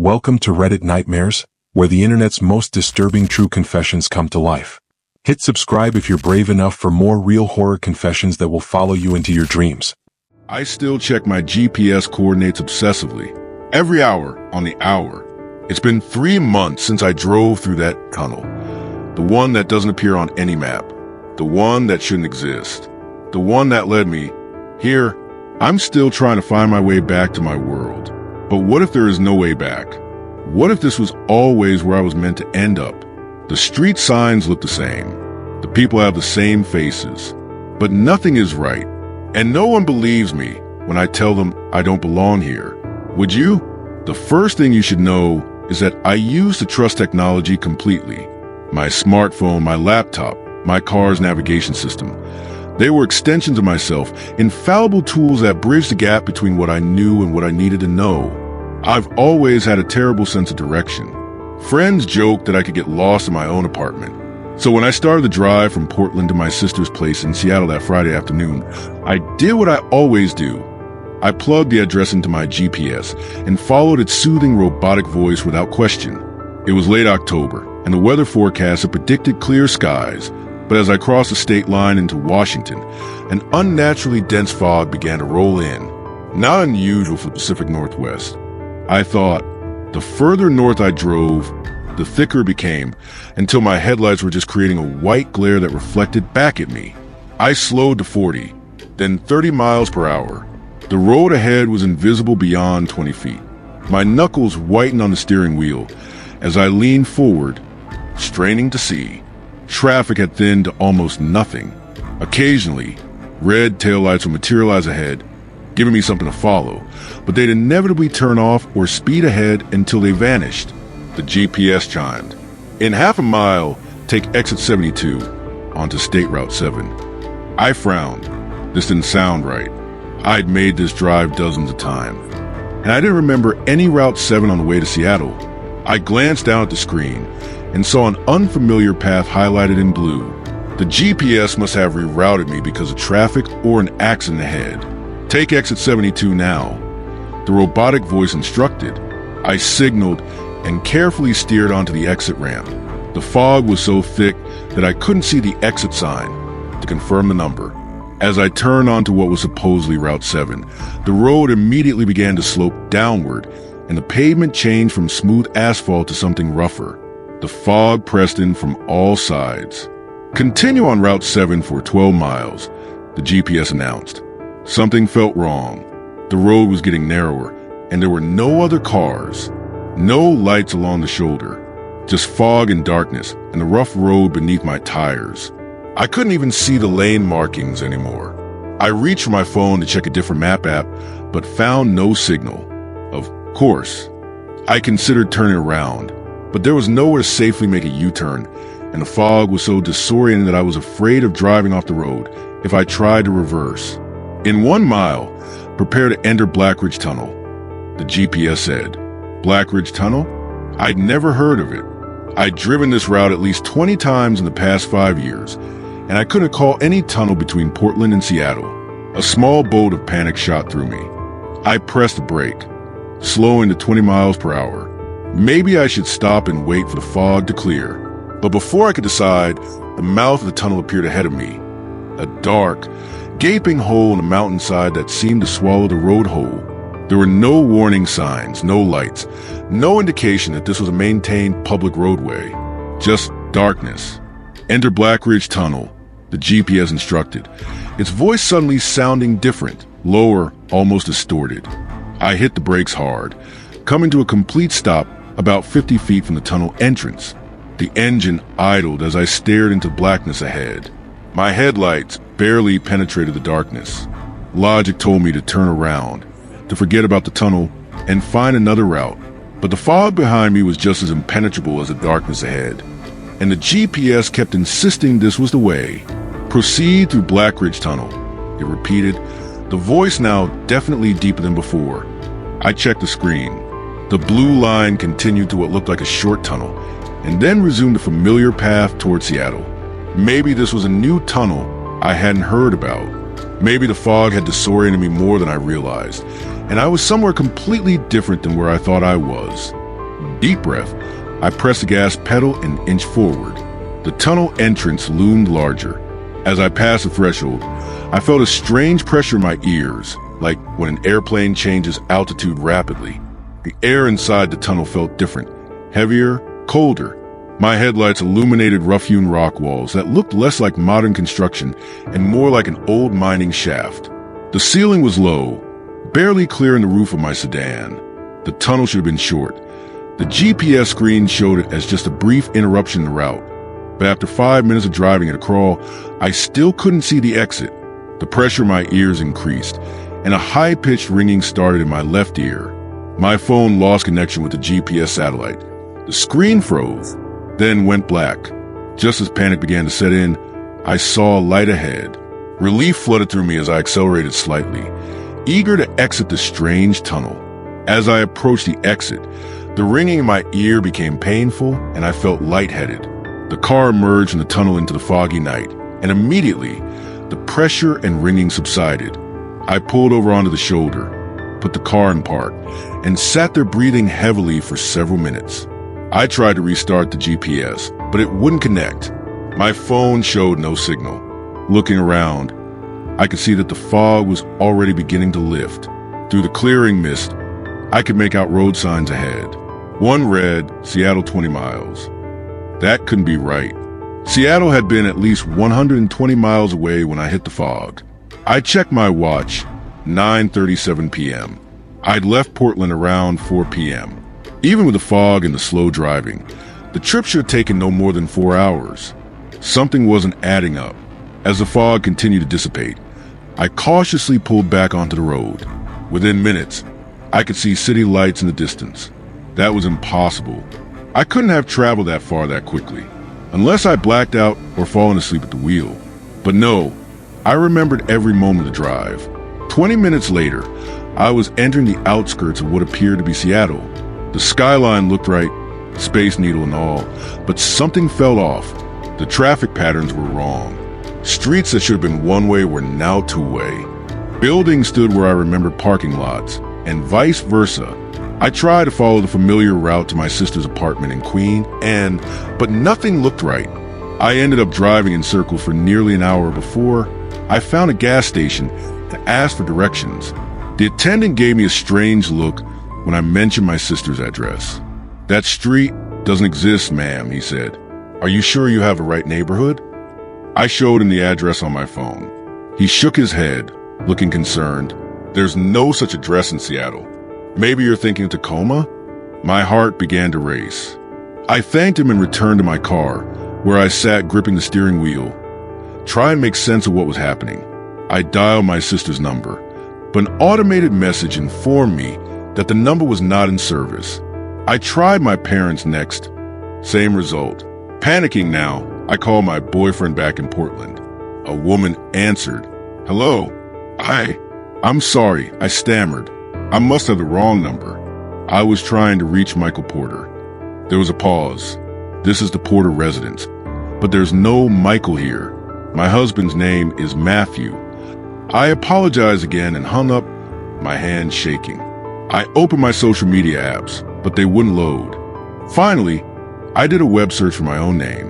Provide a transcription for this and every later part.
Welcome to Reddit Nightmares, where the internet's most disturbing true confessions come to life. Hit subscribe if you're brave enough for more real horror confessions that will follow you into your dreams. I still check my GPS coordinates obsessively, every hour on the hour. It's been 3 months since I drove through that tunnel. The one that doesn't appear on any map. The one that shouldn't exist. The one that led me here. I'm still trying to find my way back to my world. But what if there is no way back? What if this was always where I was meant to end up? The street signs look the same. The people have the same faces. But nothing is right. And no one believes me when I tell them I don't belong here. Would you? The first thing you should know is that I used to trust technology completely. My smartphone, my laptop, my car's navigation system. They were extensions of myself, infallible tools that bridged the gap between what I knew and what I needed to know. I've always had a terrible sense of direction. Friends joked that I could get lost in my own apartment. So when I started the drive from Portland to my sister's place in Seattle that Friday afternoon, I did what I always do. I plugged the address into my GPS and followed its soothing robotic voice without question. It was late October, and the weather forecast had predicted clear skies. But as I crossed the state line into Washington, an unnaturally dense fog began to roll in. Not unusual for the Pacific Northwest. I thought, the further north I drove, the thicker it became, until my headlights were just creating a white glare that reflected back at me. I slowed to 40, then 30 miles per hour. The road ahead was invisible beyond 20 feet. My knuckles whitened on the steering wheel as I leaned forward, straining to see. Traffic had thinned to almost nothing. Occasionally, red taillights would materialize ahead, giving me something to follow, but they'd inevitably turn off or speed ahead until they vanished. The GPS chimed. In half a mile, take exit 72 onto State Route 7. I frowned. This didn't sound right. I'd made this drive dozens of times, and I didn't remember any Route 7 on the way to Seattle. I glanced down at the screen and saw an unfamiliar path highlighted in blue. The GPS must have rerouted me because of traffic or an accident ahead. Take exit 72 now. The robotic voice instructed. I signaled and carefully steered onto the exit ramp. The fog was so thick that I couldn't see the exit sign to confirm the number. As I turned onto what was supposedly Route 7, the road immediately began to slope downward, and the pavement changed from smooth asphalt to something rougher. The fog pressed in from all sides. Continue on Route 7 for 12 miles, the GPS announced. Something felt wrong. The road was getting narrower, and there were no other cars. No lights along the shoulder. Just fog and darkness, and the rough road beneath my tires. I couldn't even see the lane markings anymore. I reached for my phone to check a different map app, but found no signal. Of course, I considered turning around, but there was nowhere to safely make a U-turn, and the fog was so disorienting that I was afraid of driving off the road if I tried to reverse. In 1 mile, prepare to enter Black Ridge Tunnel, the GPS said. Black Ridge Tunnel? I'd never heard of it. I'd driven this route at least 20 times in the past 5 years, and I couldn't call any tunnel between Portland and Seattle. A small bolt of panic shot through me. I pressed the brake, slowing to 20 miles per hour. Maybe I should stop and wait for the fog to clear. But before I could decide, the mouth of the tunnel appeared ahead of me. A dark, gaping hole in the mountainside that seemed to swallow the road whole. There were no warning signs, no lights, no indication that this was a maintained public roadway. Just darkness. Enter Black Ridge Tunnel, the GPS instructed, its voice suddenly sounding different, lower, almost distorted. I hit the brakes hard, coming to a complete stop about 50 feet from the tunnel entrance. The engine idled as I stared into blackness ahead. My headlights barely penetrated the darkness. Logic told me to turn around, to forget about the tunnel, and find another route. But the fog behind me was just as impenetrable as the darkness ahead. And the GPS kept insisting this was the way. Proceed through Black Ridge Tunnel, it repeated, the voice now definitely deeper than before. I checked the screen. The blue line continued to what looked like a short tunnel, and then resumed a familiar path toward Seattle. Maybe this was a new tunnel I hadn't heard about. Maybe the fog had disoriented me more than I realized, and I was somewhere completely different than where I thought I was. Deep breath. I pressed the gas pedal and inched forward. The tunnel entrance loomed larger. As I passed the threshold, I felt a strange pressure in my ears, like when an airplane changes altitude rapidly. The air inside the tunnel felt different, heavier, colder. My headlights illuminated rough-hewn rock walls that looked less like modern construction and more like an old mining shaft. The ceiling was low, barely clearing the roof of my sedan. The tunnel should have been short. The GPS screen showed it as just a brief interruption in the route. But after 5 minutes of driving at a crawl, I still couldn't see the exit. The pressure in my ears increased, and a high-pitched ringing started in my left ear. My phone lost connection with the GPS satellite. The screen froze, then went black. Just as panic began to set in, I saw a light ahead. Relief flooded through me as I accelerated slightly, eager to exit the strange tunnel. As I approached the exit, the ringing in my ear became painful, and I felt lightheaded. The car emerged from the tunnel into the foggy night, and immediately, the pressure and ringing subsided. I pulled over onto the shoulder, put the car in park, and sat there breathing heavily for several minutes. I tried to restart the GPS, but it wouldn't connect. My phone showed no signal. Looking around, I could see that the fog was already beginning to lift. Through the clearing mist, I could make out road signs ahead. One read, Seattle 20 miles. That couldn't be right. Seattle had been at least 120 miles away when I hit the fog. I checked my watch, 9:37 p.m. I'd left Portland around 4 p.m. Even with the fog and the slow driving, the trip should have taken no more than 4 hours. Something wasn't adding up. As the fog continued to dissipate, I cautiously pulled back onto the road. Within minutes, I could see city lights in the distance. That was impossible. I couldn't have traveled that far that quickly, unless I blacked out or fallen asleep at the wheel. But no, I remembered every moment of the drive. 20 minutes later, I was entering the outskirts of what appeared to be Seattle. The skyline looked right, Space Needle and all, but something fell off. The traffic patterns were wrong. Streets that should have been one-way were now two-way. Buildings stood where I remembered parking lots, and vice versa. I tried to follow the familiar route to my sister's apartment in Queen, but nothing looked right. I ended up driving in circles for nearly an hour before I found a gas station and asked for directions. The attendant gave me a strange look when I mentioned my sister's address. "That street doesn't exist, ma'am," he said. "Are you sure you have the right neighborhood?" I showed him the address on my phone. He shook his head, looking concerned. "There's no such address in Seattle. Maybe you're thinking of Tacoma?" My heart began to race. I thanked him and returned to my car, where I sat gripping the steering wheel, trying to make sense of what was happening. I dialed my sister's number, but an automated message informed me that the number was not in service. I tried my parents next. Same result. Panicking now, I called my boyfriend back in Portland. A woman answered. "Hello. I'm sorry," I stammered. "I must have the wrong number. I was trying to reach Michael Porter." There was a pause. "This is the Porter residence, but there's no Michael here. My husband's name is Matthew." I apologized again and hung up, my hands shaking. I opened my social media apps, but they wouldn't load. Finally, I did a web search for my own name.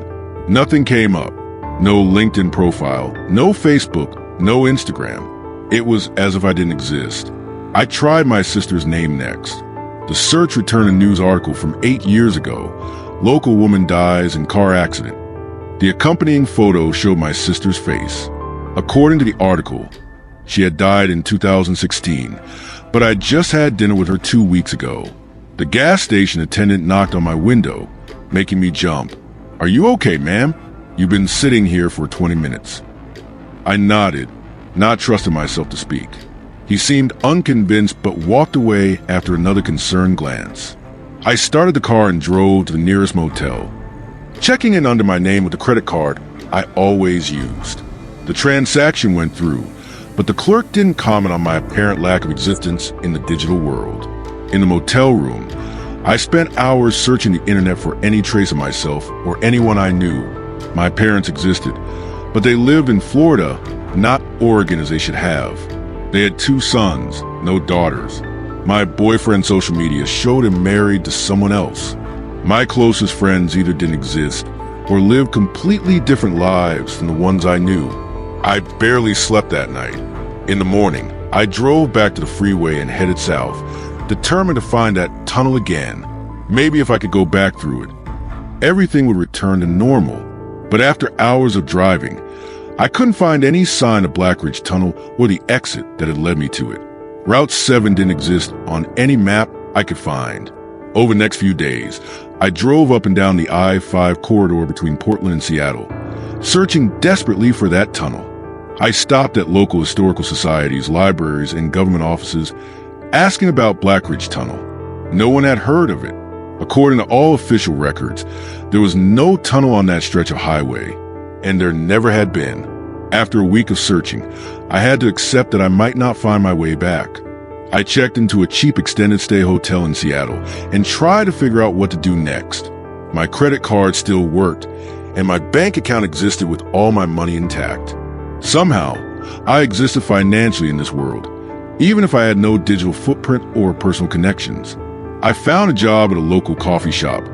Nothing came up. No LinkedIn profile, no Facebook, no Instagram. It was as if I didn't exist. I tried my sister's name next. The search returned a news article from 8 years ago. Local woman dies in car accident. The accompanying photo showed my sister's face. According to the article, she had died in 2016, but I just had dinner with her 2 weeks ago. The gas station attendant knocked on my window, making me jump. "Are you okay, ma'am? You've been sitting here for 20 minutes." I nodded, not trusting myself to speak. He seemed unconvinced but walked away after another concerned glance. I started the car and drove to the nearest motel, checking in under my name with the credit card I always used. The transaction went through, but the clerk didn't comment on my apparent lack of existence in the digital world. In the motel room, I spent hours searching the internet for any trace of myself or anyone I knew. My parents existed, but they lived in Florida, not Oregon as they should have. They had 2 sons, no daughters. My boyfriend's social media showed him married to someone else. My closest friends either didn't exist or lived completely different lives than the ones I knew. I barely slept that night. In the morning, I drove back to the freeway and headed south, determined to find that tunnel again. Maybe if I could go back through it, everything would return to normal. But after hours of driving, I couldn't find any sign of Black Ridge Tunnel or the exit that had led me to it. Route 7 didn't exist on any map I could find. Over the next few days, I drove up and down the I-5 corridor between Portland and Seattle, searching desperately for that tunnel. I stopped at local historical societies, libraries, and government offices, asking about Black Ridge Tunnel. No one had heard of it. According to all official records, there was no tunnel on that stretch of highway, and there never had been. After a week of searching, I had to accept that I might not find my way back. I checked into a cheap extended stay hotel in Seattle and tried to figure out what to do next. My credit card still worked, and my bank account existed with all my money intact. Somehow, I existed financially in this world, even if I had no digital footprint or personal connections. I found a job at a local coffee shop,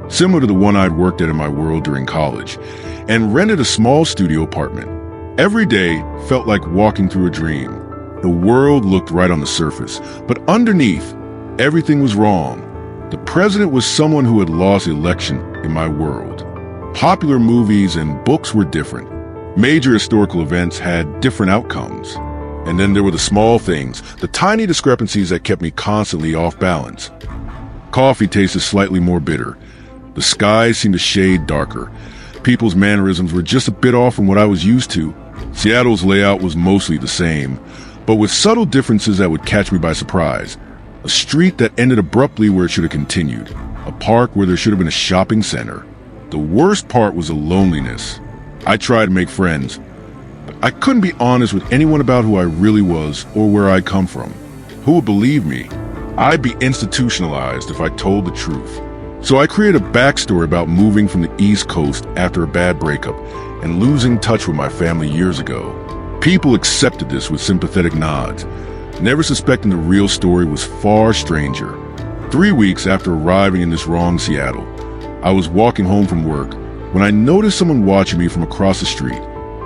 similar to the one I'd worked at in my world during college, and rented a small studio apartment. Every day felt like walking through a dream. The world looked right on the surface, but underneath, everything was wrong. The president was someone who had lost the election in my world. Popular movies and books were different. Major historical events had different outcomes. And then there were the small things, the tiny discrepancies that kept me constantly off balance. Coffee tasted slightly more bitter. The sky seemed a shade darker. People's mannerisms were just a bit off from what I was used to. Seattle's layout was mostly the same, but with subtle differences that would catch me by surprise. A street that ended abruptly where it should have continued. A park where there should have been a shopping center. The worst part was the loneliness. I tried to make friends, but I couldn't be honest with anyone about who I really was or where I'd come from. Who would believe me? I'd be institutionalized if I told the truth. So I created a backstory about moving from the East Coast after a bad breakup and losing touch with my family years ago. People accepted this with sympathetic nods, never suspecting the real story was far stranger. 3 weeks after arriving in this wrong Seattle, I was walking home from work when I noticed someone watching me from across the street.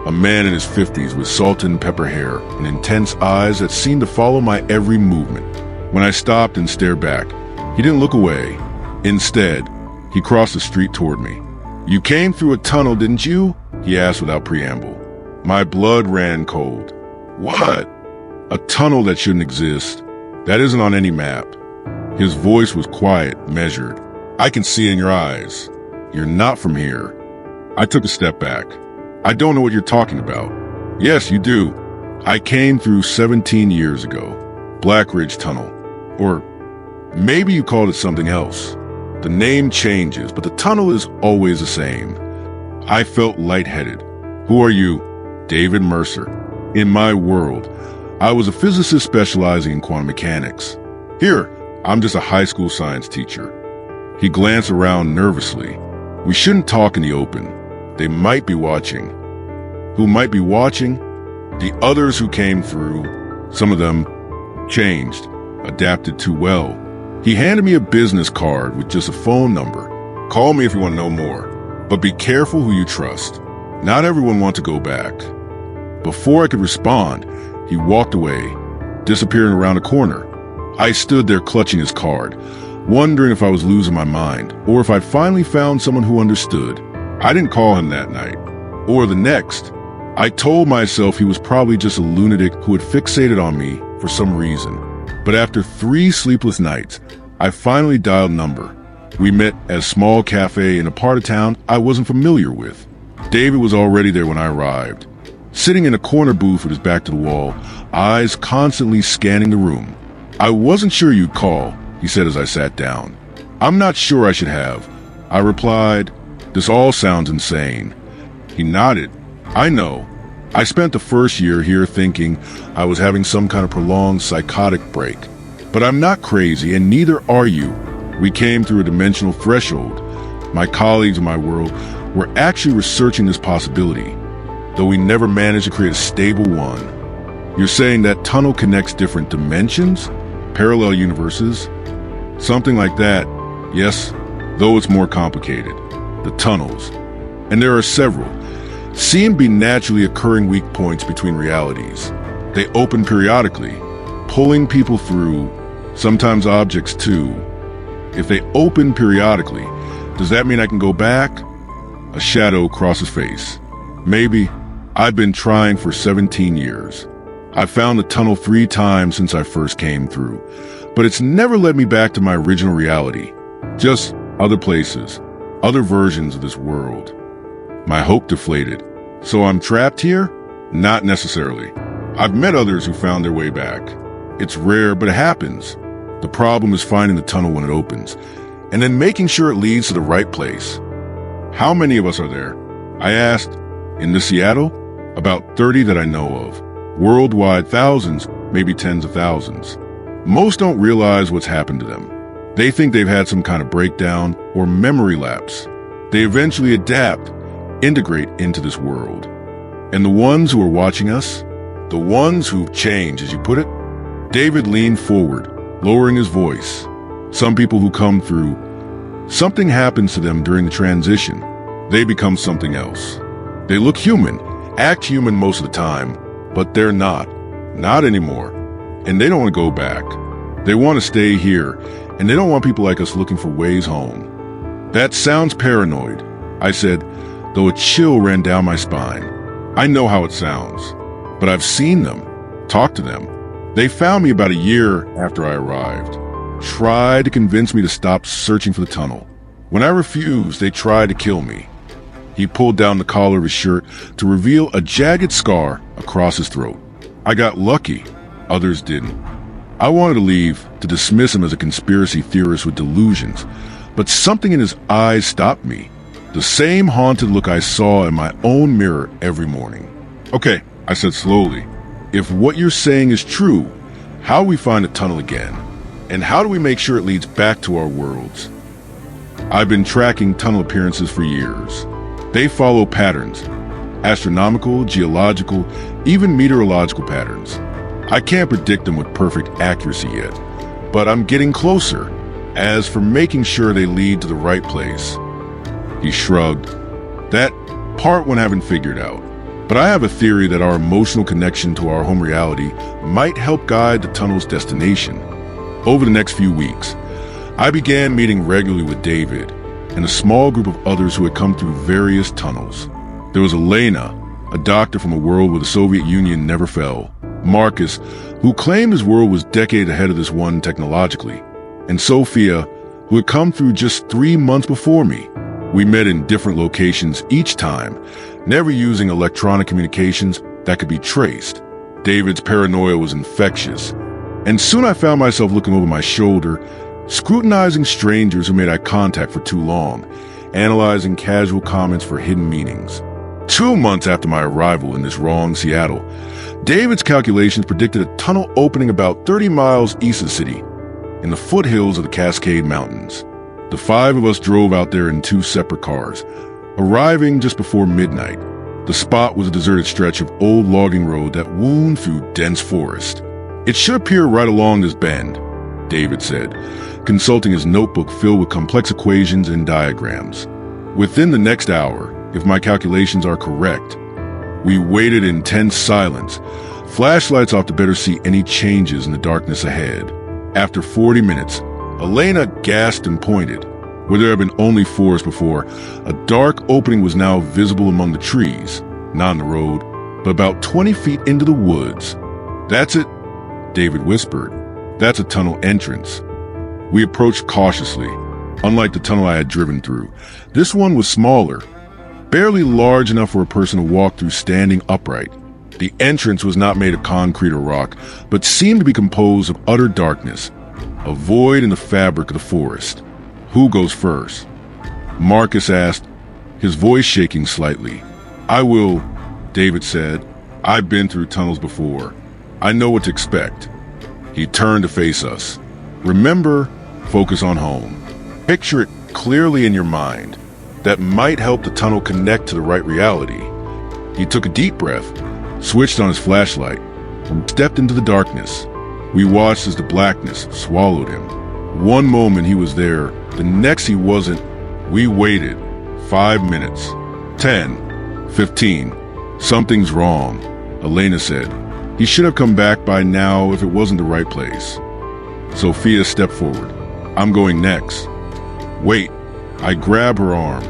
A man in his 50s with salt and pepper hair and intense eyes that seemed to follow my every movement. When I stopped and stared back, he didn't look away. Instead, he crossed the street toward me. "You came through a tunnel, didn't you?" he asked without preamble. My blood ran cold. "What?" "A tunnel that shouldn't exist. That isn't on any map." His voice was quiet, measured. "I can see in your eyes. You're not from here." I took a step back. "I don't know what you're talking about." "Yes, you do. I came through 17 years ago. Black Ridge Tunnel. Or maybe you called it something else. The name changes, but the tunnel is always the same." I felt lightheaded. "Who are you?" "David Mercer. In my world, I was a physicist specializing in quantum mechanics. Here, I'm just a high school science teacher." He glanced around nervously. "We shouldn't talk in the open. They might be watching." "Who might be watching?" "The others who came through. Some of them changed, adapted too well." He handed me a business card with just a phone number. "Call me if you want to know more, but be careful who you trust. Not everyone wants to go back." Before I could respond, he walked away, disappearing around a corner. I stood there clutching his card, wondering if I was losing my mind, or if I'd finally found someone who understood. I didn't call him that night, or the next. I told myself he was probably just a lunatic who had fixated on me for some reason. But after 3 sleepless nights, I finally dialed a number. We met at a small cafe in a part of town I wasn't familiar with. David was already there when I arrived, sitting in a corner booth with his back to the wall, eyes constantly scanning the room. "I wasn't sure you'd call," he said as I sat down. "I'm not sure I should have." I replied, "This all sounds insane." He nodded. "I know. I spent the first year here thinking I was having some kind of prolonged psychotic break. But I'm not crazy, and neither are you. We came through a dimensional threshold. My colleagues in my world were actually researching this possibility, though we never managed to create a stable one." "You're saying that tunnel connects different dimensions?" Parallel universes? Something like that, yes, though it's more complicated. The tunnels, and there are several, seem to be naturally occurring weak points between realities. They open periodically, pulling people through, sometimes objects too. If they open periodically, does that mean I can go back? A shadow crosses face. Maybe. I've been trying for 17 years. I've found the tunnel 3 times since I first came through, but it's never led me back to my original reality. Just other places, other versions of this world. My hope deflated. So I'm trapped here? Not necessarily. I've met others who found their way back. It's rare, but it happens. The problem is finding the tunnel when it opens, and then making sure it leads to the right place. How many of us are there? I asked. In Seattle? About 30 that I know of. Worldwide, thousands, maybe tens of thousands. Most don't realize what's happened to them. They think they've had some kind of breakdown or memory lapse. They eventually adapt, integrate into this world. And the ones who are watching us, the ones who've changed, as you put it, David leaned forward, lowering his voice. Some people who come through, something happens to them during the transition. They become something else. They look human, act human most of the time, but they're not anymore. And they don't want to go back. They want to stay here, and they don't want people like us looking for ways home. That sounds paranoid, I said, though a chill ran down my spine. I know how it sounds, but I've seen them, talked to them. They found me about a year after I arrived, tried to convince me to stop searching for the tunnel. When I refused, they tried to kill me. He pulled down the collar of his shirt to reveal a jagged scar across his throat. I got lucky. Others didn't. I wanted to leave, to dismiss him as a conspiracy theorist with delusions, but something in his eyes stopped me. The same haunted look I saw in my own mirror every morning. Okay, I said slowly. If what you're saying is true, how do we find a tunnel again? And how do we make sure it leads back to our worlds? I've been tracking tunnel appearances for years. They follow patterns, astronomical, geological, even meteorological patterns. I can't predict them with perfect accuracy yet, but I'm getting closer. As for making sure they lead to the right place, he shrugged. That part one I haven't figured out. But I have a theory that our emotional connection to our home reality might help guide the tunnel's destination. Over the next few weeks, I began meeting regularly with David and a small group of others who had come through various tunnels. There was Elena, a doctor from a world where the Soviet Union never fell, Marcus, who claimed his world was decades ahead of this one technologically, and Sophia, who had come through just 3 months before me. We met in different locations each time, never using electronic communications that could be traced. David's paranoia was infectious, and soon I found myself looking over my shoulder, scrutinizing strangers who made eye contact for too long, analyzing casual comments for hidden meanings. 2 months after my arrival in this wrong Seattle, David's calculations predicted a tunnel opening about 30 miles east of the city, in the foothills of the Cascade Mountains. The 5 of us drove out there in 2 separate cars, arriving just before midnight. The spot was a deserted stretch of old logging road that wound through dense forest. It should appear right along this bend, David said, consulting his notebook filled with complex equations and diagrams. Within the next hour, if my calculations are correct, we waited in tense silence, flashlights off to better see any changes in the darkness ahead. After 40 minutes, Elena gasped and pointed. Where there had been only forest before, a dark opening was now visible among the trees, not on the road, but about 20 feet into the woods. That's it, David whispered. That's a tunnel entrance. We approached cautiously. Unlike the tunnel I had driven through, this one was smaller, barely large enough for a person to walk through standing upright. The entrance was not made of concrete or rock, but seemed to be composed of utter darkness, a void in the fabric of the forest. Who goes first? Marcus asked, his voice shaking slightly. I will, David said. I've been through tunnels before. I know what to expect. He turned to face us. Remember, focus on home. Picture it clearly in your mind. That might help the tunnel connect to the right reality. He took a deep breath, switched on his flashlight, and stepped into the darkness. We watched as the blackness swallowed him. One moment he was there, the next he wasn't. We waited. 5 minutes. 10. 15. Something's wrong, Elena said. He should have come back by now if it wasn't the right place. Sophia stepped forward. I'm going next. Wait. I grab her arm.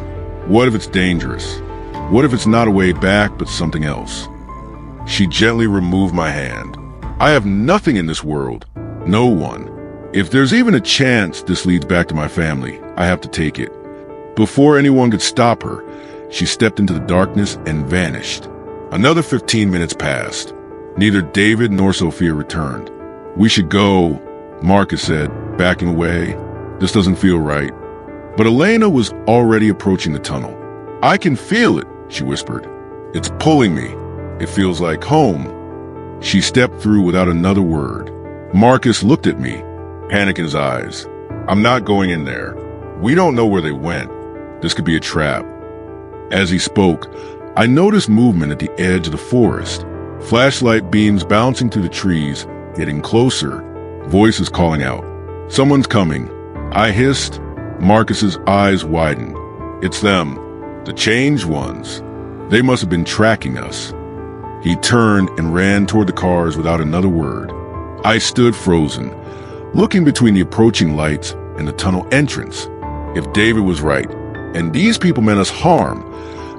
What if it's dangerous? What if it's not a way back but something else? She gently removed my hand. I have nothing in this world. No one. If there's even a chance this leads back to my family, I have to take it. Before anyone could stop her, she stepped into the darkness and vanished. Another 15 minutes passed. Neither David nor Sophia returned. We should go, Marcus said, backing away. This doesn't feel right. But Elena was already approaching the tunnel. I can feel it, she whispered. It's pulling me. It feels like home. She stepped through without another word. Marcus looked at me, panic in his eyes. I'm not going in there. We don't know where they went. This could be a trap. As he spoke, I noticed movement at the edge of the forest. Flashlight beams bouncing through the trees, getting closer. Voices calling out. Someone's coming. I hissed. Marcus's eyes widened. It's them. The changed ones. They must have been tracking us. He turned and ran toward the cars without another word. I stood frozen, looking between the approaching lights and the tunnel entrance. If David was right, and these people meant us harm,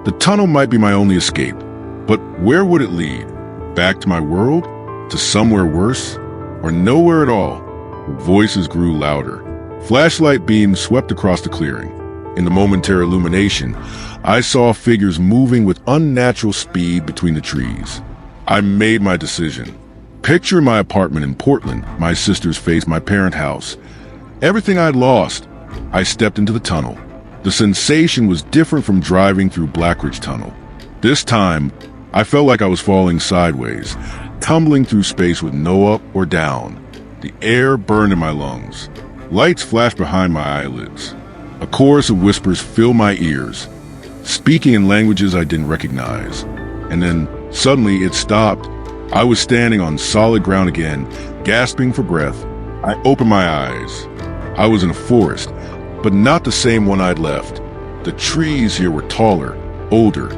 the tunnel might be my only escape. But where would it lead? Back to my world? To somewhere worse? Or nowhere at all? Voices grew louder. Flashlight beams swept across the clearing. In the momentary illumination, I saw figures moving with unnatural speed between the trees. I made my decision. Picture my apartment in Portland, my sister's face, my parent house. Everything I'd lost. I stepped into the tunnel. The sensation was different from driving through Blackridge Tunnel. This time, I felt like I was falling sideways, tumbling through space with no up or down. The air burned in my lungs. Lights flashed behind my eyelids. A chorus of whispers filled my ears, speaking in languages I didn't recognize. And then, suddenly, it stopped. I was standing on solid ground again, gasping for breath. I opened my eyes. I was in a forest, but not the same one I'd left. The trees here were taller, older.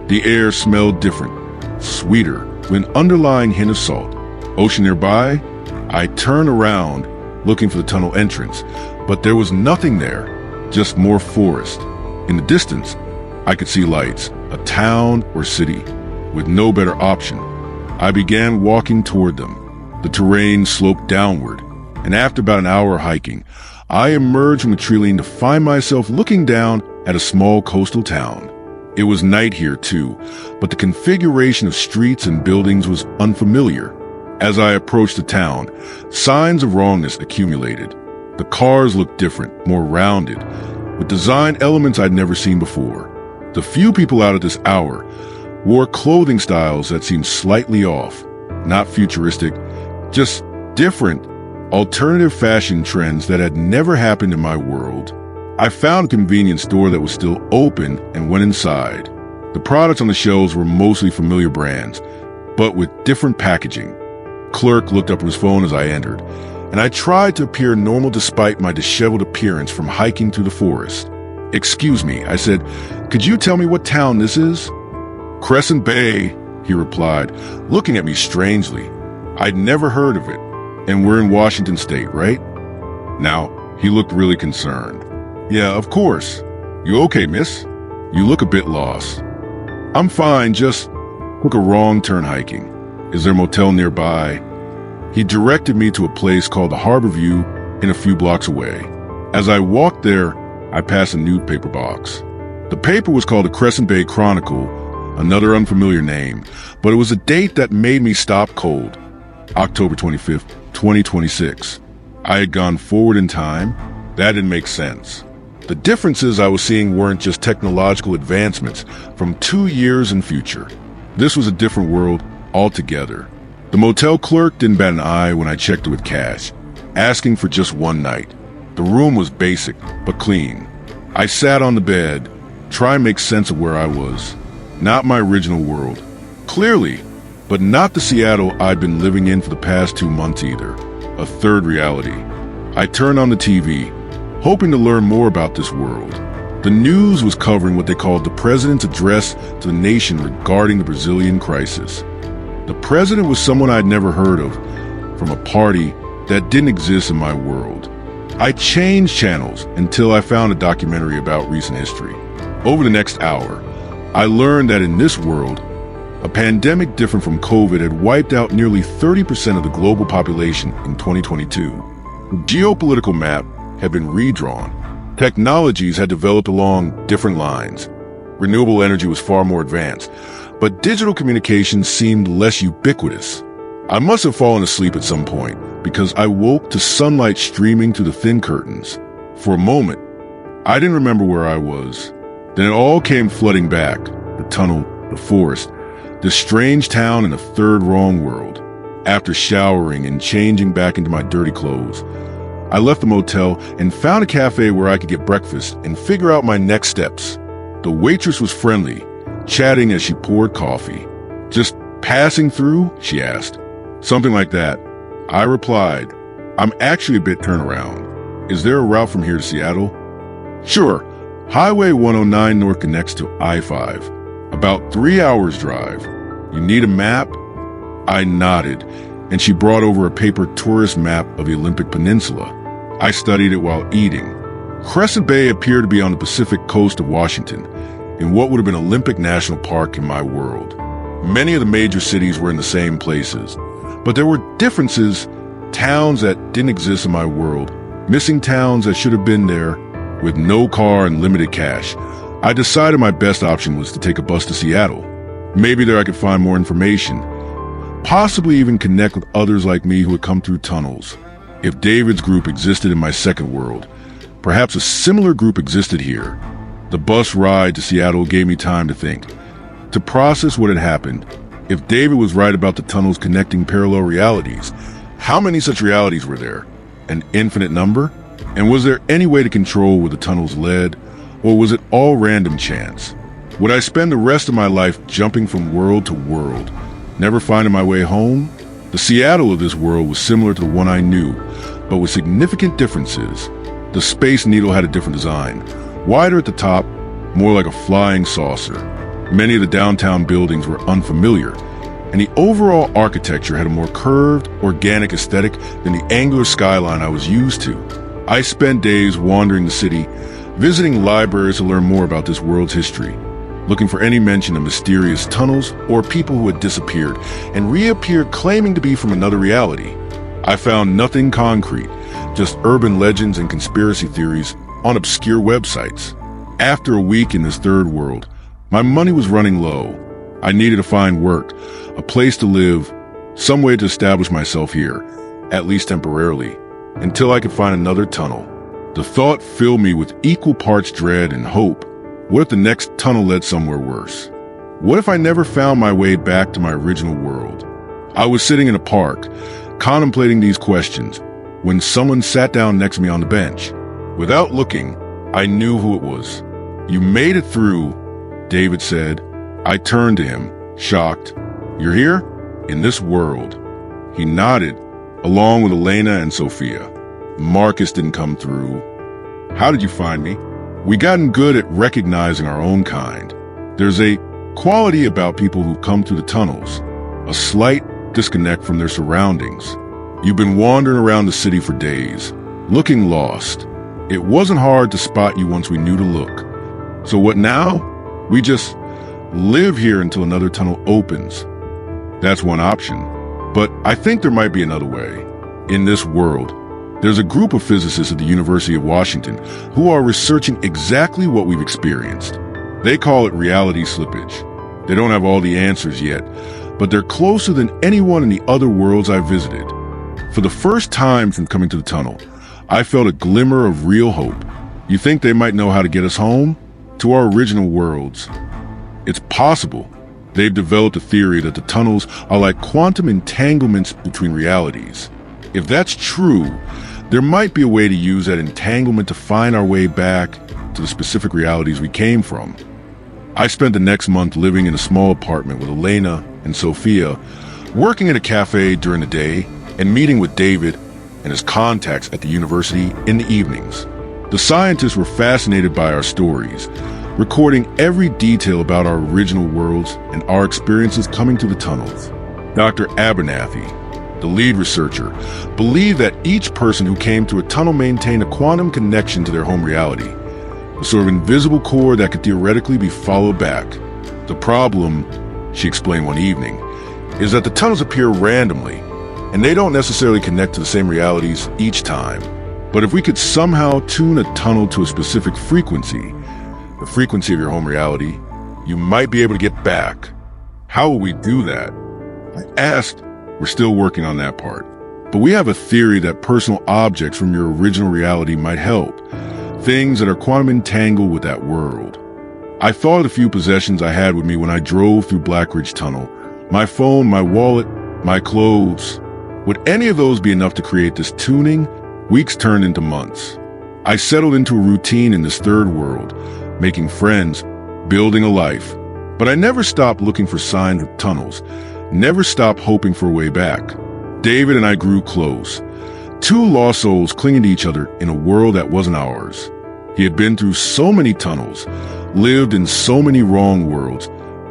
The air smelled different, sweeter, with an underlying hint of salt. Ocean nearby? I turned around, looking for the tunnel entrance, but there was nothing there, just more forest. In the distance, I could see lights, a town or city, with no better option. I began walking toward them. The terrain sloped downward, and after about an hour hiking, I emerged from the tree line to find myself looking down at a small coastal town. It was night here too, but the configuration of streets and buildings was unfamiliar. As I approached the town, signs of wrongness accumulated. The cars looked different, more rounded, with design elements I'd never seen before. The few people out at this hour wore clothing styles that seemed slightly off, not futuristic, just different, alternative fashion trends that had never happened in my world. I found a convenience store that was still open and went inside. The products on the shelves were mostly familiar brands, but with different packaging. Clerk looked up from his phone as I entered, and I tried to appear normal despite my disheveled appearance from hiking through the forest. "Excuse me," I said, "could you tell me what town this is?" "Crescent Bay," he replied, looking at me strangely. I'd never heard of it, and we're in Washington State, right? Now, he looked really concerned. "Yeah, of course. You okay, miss? You look a bit lost." "I'm fine, just took a wrong turn hiking. Is there a motel nearby?" He directed me to a place called the Harbor View in a few blocks away. As I walked there, I passed a newspaper box. The paper was called the Crescent Bay Chronicle, another unfamiliar name, but it was a date that made me stop cold. October 25th, 2026. I had gone forward in time. That didn't make sense. The differences I was seeing weren't just technological advancements from 2 years in future. This was a different world altogether. The motel clerk didn't bat an eye when I checked it with cash, asking for just one night. The room was basic, but clean. I sat on the bed, trying to make sense of where I was. Not my original world. Clearly, but not the Seattle I'd been living in for the past 2 months either. a third reality. I turned on the TV, hoping to learn more about this world. The news was covering what they called the president's address to the nation regarding the Brazilian crisis. The president was someone I'd never heard of, from a party that didn't exist in my world. I changed channels until I found a documentary about recent history. Over the next hour, I learned that in this world, a pandemic different from COVID had wiped out nearly 30% of the global population in 2022. The geopolitical map had been redrawn. Technologies had developed along different lines. Renewable energy was far more advanced, but digital communications seemed less ubiquitous. I must have fallen asleep at some point because I woke to sunlight streaming through the thin curtains. For a moment, I didn't remember where I was. Then it all came flooding back. The tunnel, the forest, this strange town in a third wrong world. After showering and changing back into my dirty clothes, I left the motel and found a cafe where I could get breakfast and figure out my next steps. The waitress was friendly, chatting as she poured coffee. "Just passing through?" she asked. "Something like that." I replied, "I'm actually a bit turnaround. Is there a route from here to Seattle?" "Sure. Highway 109 North connects to I-5. About 3 hours drive. You need a map?" I nodded, and she brought over a paper tourist map of the Olympic Peninsula. I studied it while eating. Crescent Bay appeared to be on the Pacific coast of Washington, in what would have been Olympic National Park in my world. Many of the major cities were in the same places, but there were differences, towns that didn't exist in my world, missing towns that should have been there. With no car and limited cash, I decided my best option was to take a bus to Seattle. Maybe there I could find more information, possibly even connect with others like me who had come through tunnels. If David's group existed in my second world, perhaps a similar group existed here. The bus ride to Seattle gave me time to think, to process what had happened. If David was right about the tunnels connecting parallel realities, how many such realities were there? An infinite number? And was there any way to control where the tunnels led, or was it all random chance? Would I spend the rest of my life jumping from world to world, never finding my way home? The Seattle of this world was similar to the one I knew, but with significant differences. The Space Needle had a different design, wider at the top, more like a flying saucer. Many of the downtown buildings were unfamiliar, and the overall architecture had a more curved, organic aesthetic than the angular skyline I was used to. I spent days wandering the city, visiting libraries to learn more about this world's history, looking for any mention of mysterious tunnels or people who had disappeared and reappeared claiming to be from another reality. I found nothing concrete, just urban legends and conspiracy theories on obscure websites. After a week in this third world, my money was running low. I needed to find work, a place to live, some way to establish myself here, at least temporarily, until I could find another tunnel. The thought filled me with equal parts dread and hope. What if the next tunnel led somewhere worse? What if I never found my way back to my original world? I was sitting in a park, contemplating these questions, when someone sat down next to me on the bench. Without looking, I knew who it was. "You made it through," David said. I turned to him, shocked. "You're here? In this world?" He nodded, along with Elena and Sophia. Marcus didn't come through. "How did you find me?" We gotten good at recognizing our own kind. There's a quality about people who come through the tunnels, a slight disconnect from their surroundings. You've been wandering around the city for days, looking lost. It wasn't hard to spot you once we knew to look. So what now? We just live here until another tunnel opens. That's one option. But I think there might be another way. In this world, there's a group of physicists at the University of Washington who are researching exactly what we've experienced. They call it reality slippage. They don't have all the answers yet, but they're closer than anyone in the other worlds I've visited. For the first time since coming to the tunnel, I felt a glimmer of real hope. You think they might know how to get us home? To our original worlds? It's possible. They've developed a theory that the tunnels are like quantum entanglements between realities. If that's true, there might be a way to use that entanglement to find our way back to the specific realities we came from. I spent the next month living in a small apartment with Elena and Sophia, working at a cafe during the day and meeting with David and his contacts at the university in the evenings. The scientists were fascinated by our stories, recording every detail about our original worlds and our experiences coming to the tunnels. Dr. Abernathy, the lead researcher, believed that each person who came to a tunnel maintained a quantum connection to their home reality, a sort of invisible cord that could theoretically be followed back. The problem, she explained one evening, is that the tunnels appear randomly, and they don't necessarily connect to the same realities each time. But if we could somehow tune a tunnel to a specific frequency, the frequency of your home reality, you might be able to get back. How will we do that? I asked. We're still working on that part. But we have a theory that personal objects from your original reality might help. Things that are quantum entangled with that world. I thought of the few possessions I had with me when I drove through Black Ridge Tunnel. My phone, my wallet, my clothes. Would any of those be enough to create this tuning? Weeks turned into months. I settled into a routine in this third world, making friends, building a life. But I never stopped looking for signs of tunnels, never stopped hoping for a way back. David and I grew close, two lost souls clinging to each other in a world that wasn't ours. He had been through so many tunnels, lived in so many wrong worlds,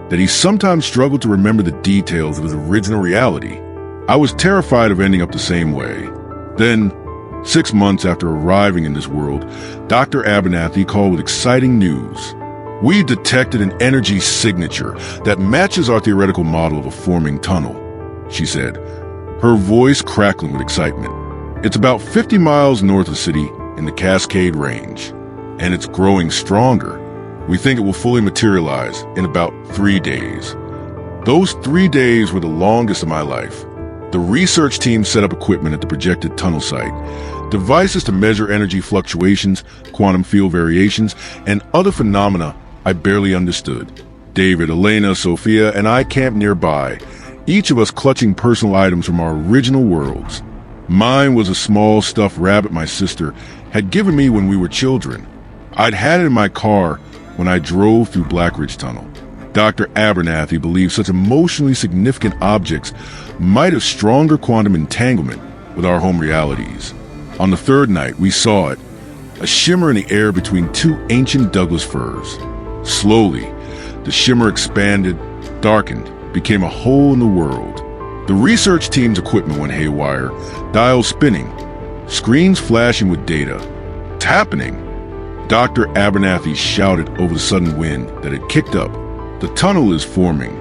that he sometimes struggled to remember the details of his original reality. I was terrified of ending up the same way. Then, 6 months after arriving in this world, Dr. Abernathy called with exciting news. We detected an energy signature that matches our theoretical model of a forming tunnel, she said, her voice crackling with excitement. It's about 50 miles north of the city in the Cascade Range, and it's growing stronger. We think it will fully materialize in about 3 days. Those 3 days were the longest of my life. The research team set up equipment at the projected tunnel site, devices to measure energy fluctuations, quantum field variations, and other phenomena I barely understood. David, Elena, Sophia, and I camped nearby, each of us clutching personal items from our original worlds. Mine was a small stuffed rabbit my sister had given me when we were children. I'd had it in my car when I drove through Black Ridge Tunnel. Dr. Abernathy believed such emotionally significant objects might have stronger quantum entanglement with our home realities. On the third night, we saw it, a shimmer in the air between two ancient Douglas firs. Slowly, the shimmer expanded, darkened, became a hole in the world. The research team's equipment went haywire, dials spinning, screens flashing with data. It's happening! Dr. Abernathy shouted over the sudden wind that had kicked up. The tunnel is forming.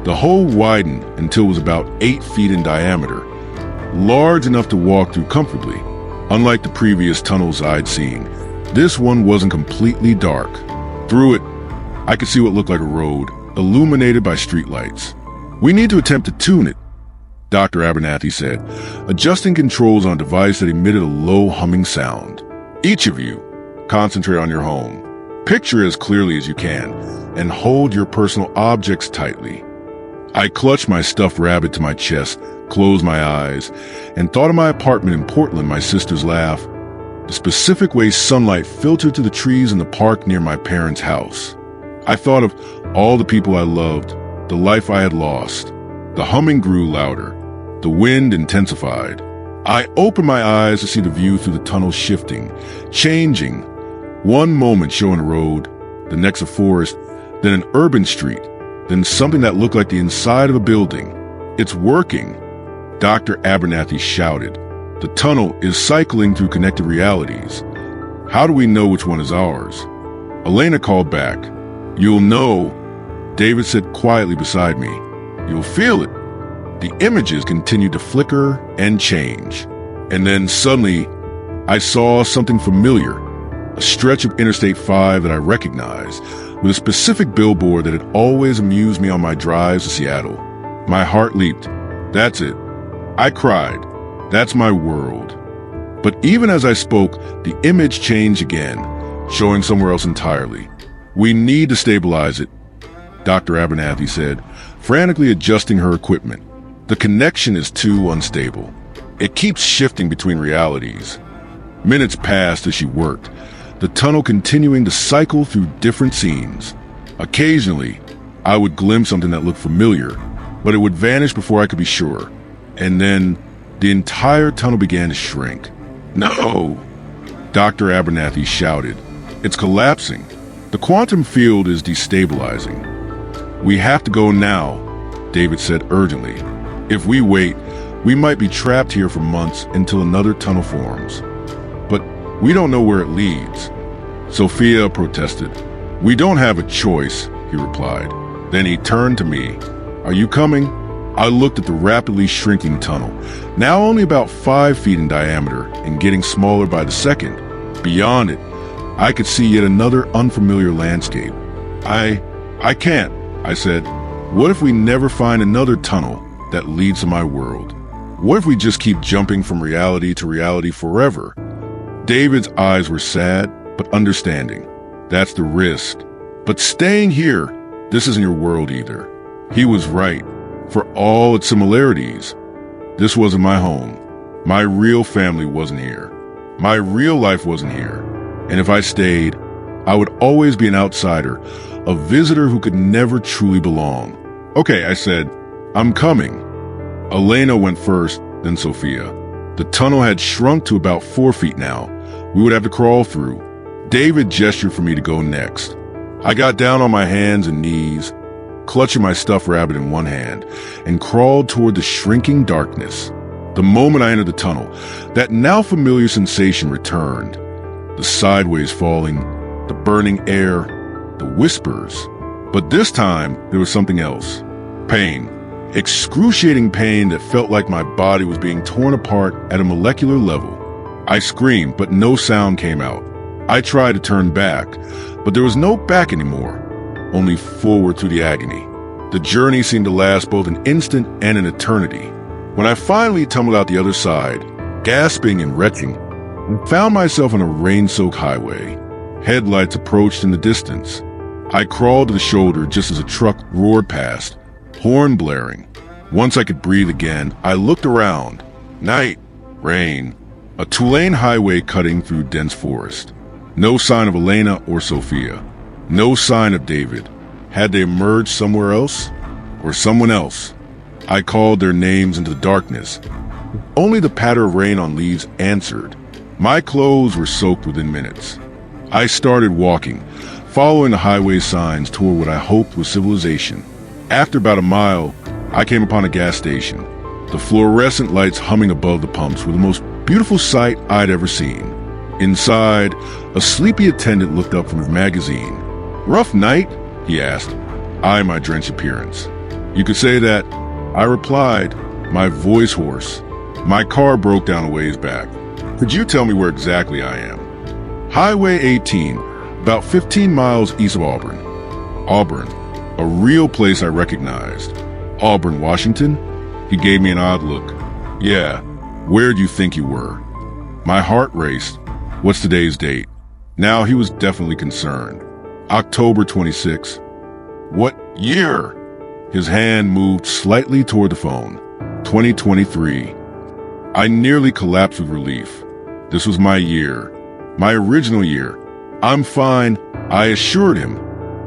The hole widened until it was about 8 feet in diameter, large enough to walk through comfortably. Unlike the previous tunnels I'd seen, this one wasn't completely dark. Through it, I could see what looked like a road, illuminated by streetlights. We need to attempt to tune it, Dr. Abernathy said, adjusting controls on a device that emitted a low humming sound. Each of you, concentrate on your home. Picture it as clearly as you can, and hold your personal objects tightly. I clutched my stuffed rabbit to my chest, closed my eyes, and thought of my apartment in Portland, my sister's laugh, the specific way sunlight filtered to the trees in the park near my parents' house. I thought of all the people I loved, the life I had lost. The humming grew louder. The wind intensified. I opened my eyes to see the view through the tunnel shifting, changing. One moment showing a road, the next a forest, then an urban street, then something that looked like the inside of a building. It's working, Dr. Abernathy shouted. The tunnel is cycling through connected realities. How do we know which one is ours? Elena called back. You'll know, David said quietly beside me. You'll feel it. The images continued to flicker and change. And then suddenly, I saw something familiar, a stretch of Interstate 5 that I recognized, with a specific billboard that had always amused me on my drives to Seattle. My heart leaped. That's it. I cried. That's my world. But even as I spoke, the image changed again, showing somewhere else entirely. We need to stabilize it, Dr. Abernathy said, frantically adjusting her equipment. The connection is too unstable. It keeps shifting between realities. Minutes passed as she worked, the tunnel continuing to cycle through different scenes. Occasionally, I would glimpse something that looked familiar, but it would vanish before I could be sure. And then, The entire tunnel began to shrink. "No!" Dr. Abernathy shouted. "It's collapsing. The quantum field is destabilizing." "We have to go now," David said urgently. "If we wait, we might be trapped here for months until another tunnel forms." "But we don't know where it leads," Sophia protested. "We don't have a choice," he replied. Then he turned to me. "Are you coming?" I looked at the rapidly shrinking tunnel, now only about 5 feet in diameter and getting smaller by the second. Beyond it, I could see yet another unfamiliar landscape. I can't," I said. "What if we never find another tunnel that leads to my world? What if we just keep jumping from reality to reality forever?" David's eyes were sad, but understanding. "That's the risk. But staying here, this isn't your world either." He was right. For all its similarities, this wasn't my home. My real family wasn't here. My real life wasn't here. And if I stayed, I would always be an outsider, a visitor who could never truly belong. "Okay," I said, "I'm coming." Elena went first, then Sophia. The tunnel had shrunk to about 4 feet now. We would have to crawl through. David gestured for me to go next. I got down on my hands and knees, clutching my stuffed rabbit in one hand, and crawled toward the shrinking darkness. The moment I entered the tunnel, that now familiar sensation returned. The sideways falling, the burning air, the whispers. But this time, there was something else. Pain. Excruciating pain that felt like my body was being torn apart at a molecular level. I screamed, but no sound came out. I tried to turn back, but there was no back anymore, only forward through the agony. The journey seemed to last both an instant and an eternity. When I finally tumbled out the other side, gasping and retching, I found myself on a rain-soaked highway. Headlights approached in the distance. I crawled to the shoulder just as a truck roared past, horn blaring. Once I could breathe again, I looked around. Night, rain, a two-lane highway cutting through dense forest. No sign of Elena or Sophia. No sign of David. Had they emerged somewhere else? Or someone else? I called their names into the darkness. Only the patter of rain on leaves answered. My clothes were soaked within minutes. I started walking, following the highway signs toward what I hoped was civilization. After about a mile, I came upon a gas station. The fluorescent lights humming above the pumps were the most beautiful sight I'd ever seen. Inside, a sleepy attendant looked up from his magazine. "Rough night?" he asked, eyeing my drenched appearance. "You could say that," I replied, my voice hoarse. "My car broke down a ways back. Could you tell me where exactly I am?" "Highway 18, about 15 miles east of Auburn." Auburn, a real place I recognized. "Auburn, Washington?" He gave me an odd look. "Yeah, where do you think you were?" My heart raced. "What's today's date?" Now he was definitely concerned. "October 26. "What year?" His hand moved slightly toward the phone. 2023. I nearly collapsed with relief. This was my year. My original year. "I'm fine," I assured him,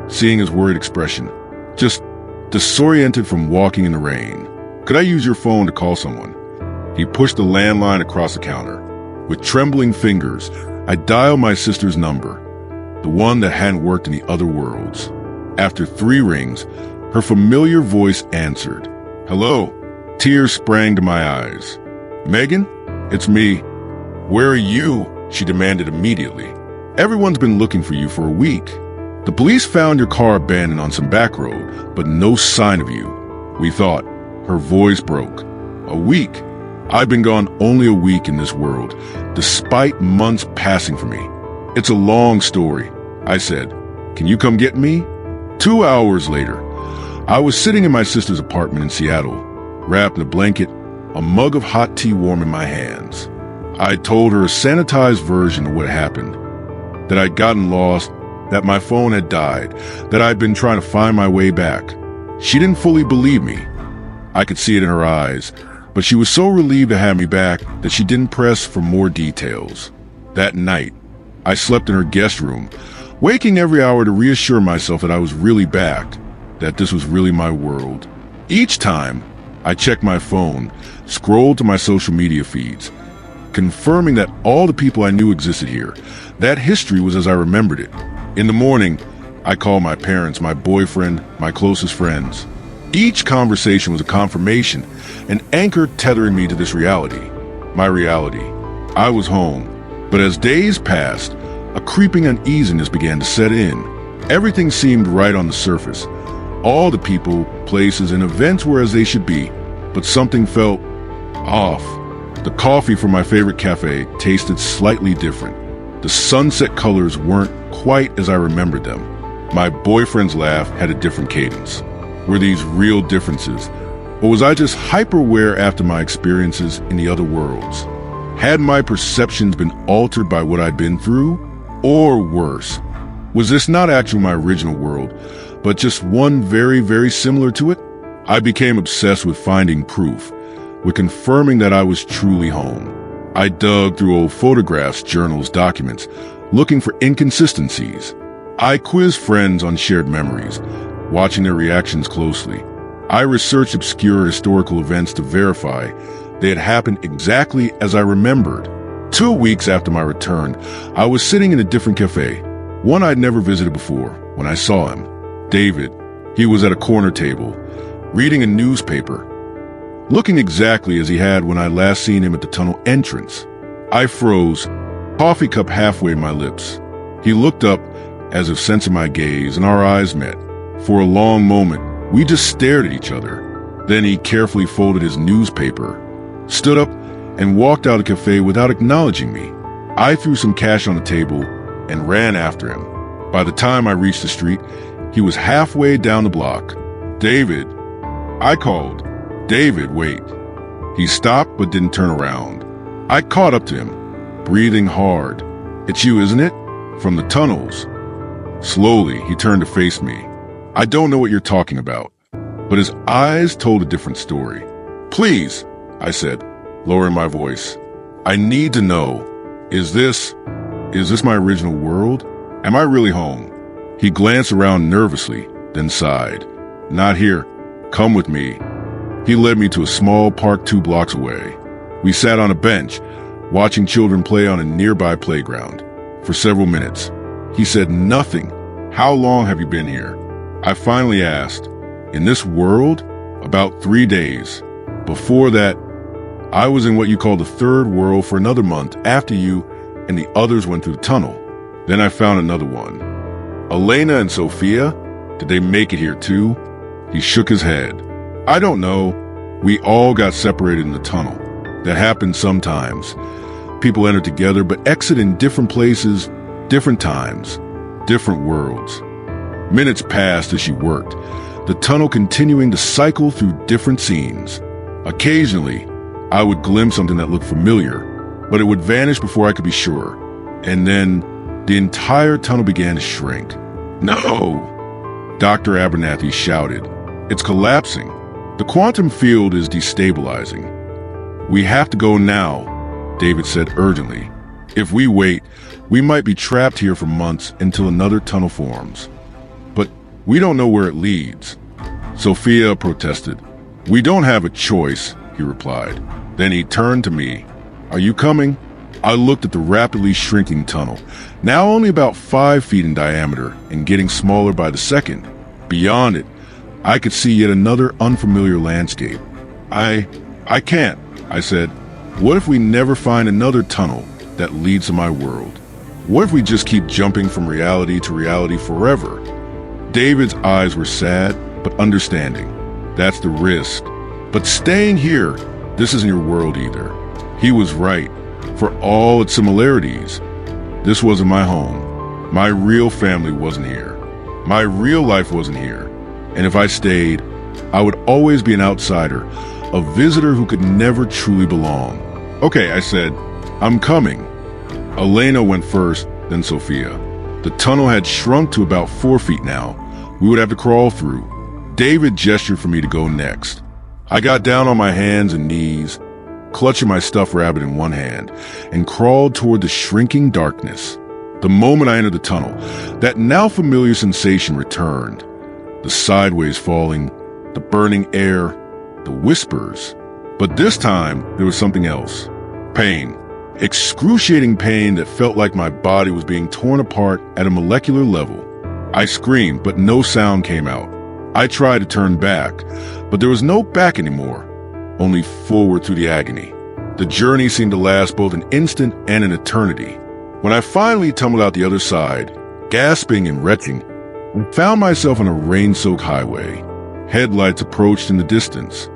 seeing his worried expression. "Just disoriented from walking in the rain. Could I use your phone to call someone?" He pushed the landline across the counter. With trembling fingers, I dialed my sister's number, the one that hadn't worked in the other worlds. After 3 rings, her familiar voice answered. "Hello." Tears sprang to my eyes. "Megan? It's me." "Where are you?" she demanded immediately. "Everyone's been looking for you for a week. The police found your car abandoned on some back road, but no sign of you. We thought." Her voice broke. "A week? I've been gone only a week in this world, despite months passing for me." "It's a long story," I said. "Can you come get me?" 2 hours later, I was sitting in my sister's apartment in Seattle, wrapped in a blanket, a mug of hot tea warm in my hands. I told her a sanitized version of what happened, that I'd gotten lost, that my phone had died, that I'd been trying to find my way back. She didn't fully believe me. I could see it in her eyes, but she was so relieved to have me back that she didn't press for more details. That night, I slept in her guest room, waking every hour to reassure myself that I was really back, that this was really my world. Each time, I checked my phone, scrolled to my social media feeds, confirming that all the people I knew existed here. That history was as I remembered it. In the morning, I called my parents, my boyfriend, my closest friends. Each conversation was a confirmation, an anchor tethering me to this reality. My reality. I was home. But as days passed, a creeping uneasiness began to set in. Everything seemed right on the surface. All the people, places, and events were as they should be, but something felt off. The coffee from my favorite cafe tasted slightly different. The sunset colors weren't quite as I remembered them. My boyfriend's laugh had a different cadence. Were these real differences? Or was I just hyper-aware after my experiences in the other worlds? Had my perceptions been altered by what I'd been through? Or worse, was this not actually my original world, but just one very, very similar to it? I became obsessed with finding proof, with confirming that I was truly home. I dug through old photographs, journals, documents, looking for inconsistencies. I quizzed friends on shared memories, watching their reactions closely. I researched obscure historical events to verify they had happened exactly as I remembered. 2 weeks after my return, I was sitting in a different cafe, one I'd never visited before, when I saw him. David. He was at a corner table, reading a newspaper, looking exactly as he had when I last seen him at the tunnel entrance. I froze, coffee cup halfway to my lips. He looked up as if sensing my gaze, and our eyes met. For a long moment, we just stared at each other. Then he carefully folded his newspaper, stood up, and walked out of the cafe without acknowledging me. I threw some cash on the table and ran after him. By the time I reached the street, he was halfway down the block. David. I called. David, wait. He stopped but didn't turn around. I caught up to him, breathing hard. It's you, isn't it? From the tunnels. Slowly, he turned to face me. I don't know what you're talking about. But his eyes told a different story. Please, I said, lowering my voice. I need to know, is this my original world? Am I really home? He glanced around nervously, then sighed. Not here. Come with me. He led me to a small park 2 blocks away. We sat on a bench, watching children play on a nearby playground. For several minutes, he said nothing. How long have you been here? I finally asked. In this world? About 3 days. Before that, I was in what you call the third world for another month after you and the others went through the tunnel. Then I found another one. Elena and Sophia? Did they make it here too? He shook his head. I don't know. We all got separated in the tunnel. That happens sometimes. People enter together but exit in different places, different times, different worlds. Minutes passed as she worked, the tunnel continuing to cycle through different scenes. Occasionally, I would glimpse something that looked familiar, but it would vanish before I could be sure. And then, the entire tunnel began to shrink. No! Dr. Abernathy shouted. It's collapsing. The quantum field is destabilizing. We have to go now, David said urgently. If we wait, we might be trapped here for months until another tunnel forms. But we don't know where it leads. Sophia protested. We don't have a choice, he replied. Then he turned to me. Are you coming? I looked at the rapidly shrinking tunnel, now only about 5 feet in diameter and getting smaller by the second. Beyond it, I could see yet another unfamiliar landscape. I can't, I said. What if we never find another tunnel that leads to my world? What if we just keep jumping from reality to reality forever? David's eyes were sad, but understanding. That's the risk. But staying here, this isn't your world either. He was right. For all its similarities, this wasn't my home. My real family wasn't here. My real life wasn't here. And if I stayed, I would always be an outsider, a visitor who could never truly belong. Okay, I said, I'm coming. Elena went first, then Sophia. The tunnel had shrunk to about 4 feet now. We would have to crawl through. David gestured for me to go next. I got down on my hands and knees, clutching my stuffed rabbit in one hand, and crawled toward the shrinking darkness. The moment I entered the tunnel, that now familiar sensation returned. The sideways falling, the burning air, the whispers. But this time, there was something else. Pain. Excruciating pain that felt like my body was being torn apart at a molecular level. I screamed, but no sound came out. I tried to turn back, but there was no back anymore, only forward through the agony. The journey seemed to last both an instant and an eternity. When I finally tumbled out the other side, gasping and retching, I found myself on a rain-soaked highway. Headlights approached in the distance.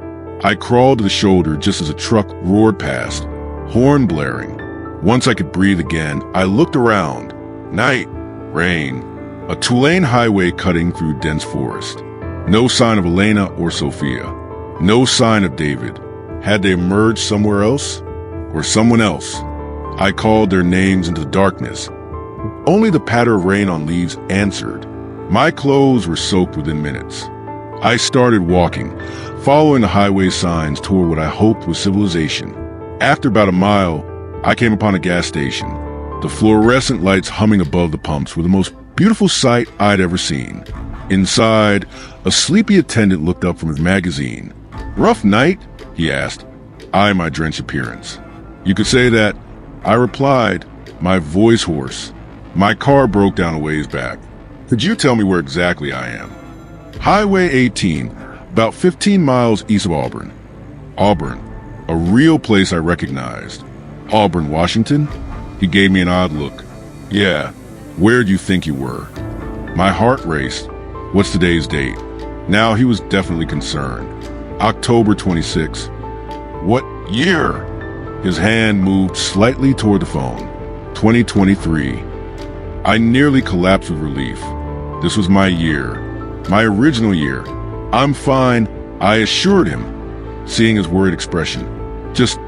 I crawled to the shoulder just as a truck roared past, horn blaring. Once I could breathe again, I looked around. Night, rain, a two-lane highway cutting through dense forest. No sign of Elena or Sophia. No sign of David. Had they emerged somewhere else? Or someone else? I called their names into the darkness. Only the patter of rain on leaves answered. My clothes were soaked within minutes. I started walking, following the highway signs toward what I hoped was civilization. After about a mile, I came upon a gas station. The fluorescent lights humming above the pumps were the most beautiful sight I'd ever seen. Inside, a sleepy attendant looked up from his magazine. "Rough night?" he asked, eyeing my drenched appearance. "You could say that," I replied, my voice hoarse. "My car broke down a ways back. Could you tell me where exactly I am?" "Highway 18, about 15 miles east of Auburn." Auburn, a real place I recognized. "Auburn, Washington?" He gave me an odd look. "Yeah, where do you think you were?" My heart raced. "What's today's date?" Now he was definitely concerned. "October 26. "What year?" His hand moved slightly toward the phone. 2023. I nearly collapsed with relief. This was my year. My original year. "I'm fine," I assured him, seeing his worried expression. "Just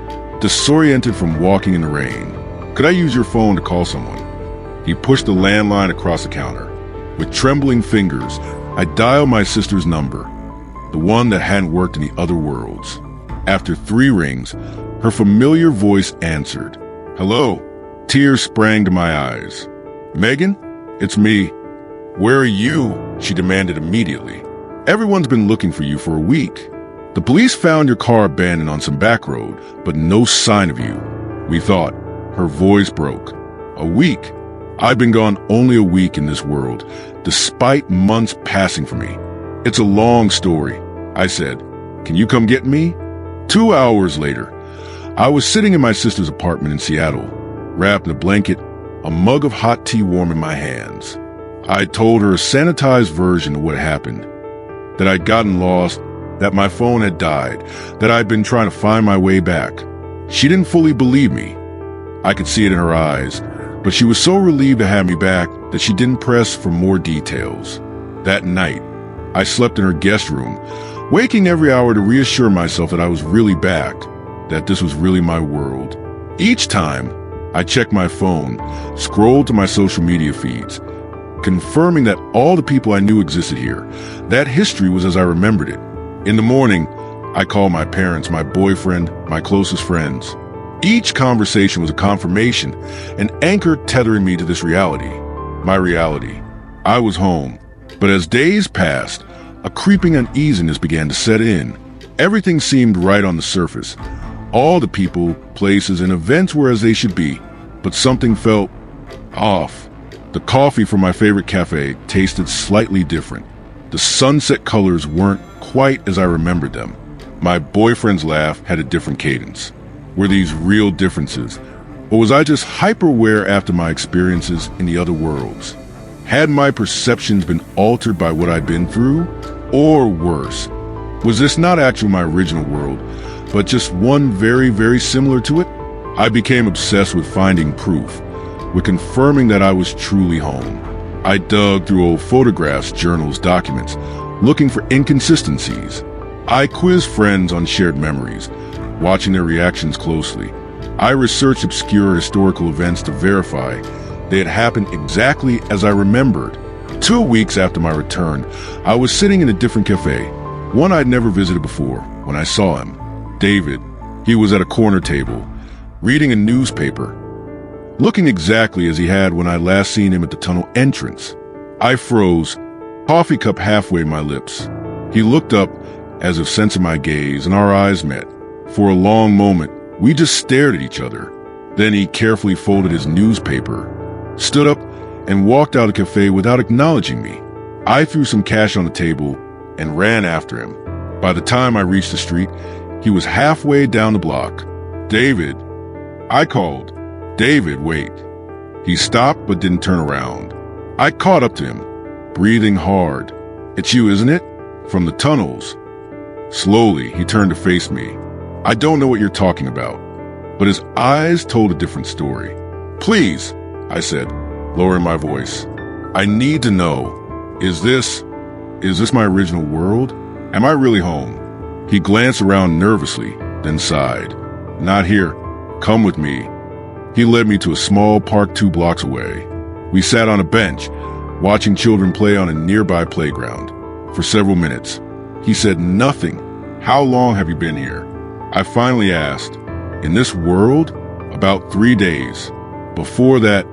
disoriented from walking in the rain. Could I use your phone to call someone?" He pushed the landline across the counter. With trembling fingers, I dialed my sister's number, the one that hadn't worked in the other worlds. After 3 rings, her familiar voice answered. "Hello." Tears sprang to my eyes. "Megan? It's me." "Where are you?" she demanded immediately. "Everyone's been looking for you for a week. The police found your car abandoned on some back road, but no sign of you. We thought." Her voice broke. "A week? I've been gone only a week in this world, despite months passing for me." "It's a long story," I said. "Can you come get me?" 2 hours later, I was sitting in my sister's apartment in Seattle, wrapped in a blanket, a mug of hot tea warm in my hands. I told her a sanitized version of what happened, that I'd gotten lost, that my phone had died, that I'd been trying to find my way back. She didn't fully believe me. I could see it in her eyes, but she was so relieved to have me back that she didn't press for more details. That night, I slept in her guest room, waking every hour to reassure myself that I was really back, that this was really my world. Each time, I checked my phone, scrolled to my social media feeds, confirming that all the people I knew existed here, that history was as I remembered it. In the morning, I called my parents, my boyfriend, my closest friends. Each conversation was a confirmation, an anchor tethering me to this reality, my reality. I was home, but as days passed, a creeping uneasiness began to set in. Everything seemed right on the surface. All the people, places, and events were as they should be, but something felt off. The coffee from my favorite cafe tasted slightly different. The sunset colors weren't quite as I remembered them. My boyfriend's laugh had a different cadence. Were these real differences, or was I just hyper-aware after my experiences in the other worlds? Had my perceptions been altered by what I'd been through? Or worse, was this not actually my original world, but just one very, very similar to it? I became obsessed with finding proof, with confirming that I was truly home. I dug through old photographs, journals, documents, looking for inconsistencies. I quizzed friends on shared memories, watching their reactions closely. I researched obscure historical events to verify they had happened exactly as I remembered. 2 weeks after my return, I was sitting in a different cafe, one I'd never visited before, when I saw him. David. He was at a corner table, reading a newspaper, looking exactly as he had when I last seen him at the tunnel entrance. I froze, coffee cup halfway to my lips. He looked up, as if sensing my gaze, and our eyes met. For a long moment, we just stared at each other. Then he carefully folded his newspaper, stood up, and walked out of the cafe without acknowledging me. I threw some cash on the table and ran after him. By the time I reached the street, he was halfway down the block. "David," I called. "David, wait." He stopped but didn't turn around. I caught up to him, breathing hard. "It's you, isn't it? From the tunnels." Slowly, he turned to face me. "I don't know what you're talking about." But his eyes told a different story. "Please," I said, lowering my voice. "I need to know. Is this my original world? Am I really home?" He glanced around nervously, then sighed. "Not here. Come with me." He led me to a small park 2 blocks away. We sat on a bench, watching children play on a nearby playground. For several minutes, he said nothing. "How long have you been here?" I finally asked. "In this world, about 3 days. Before that,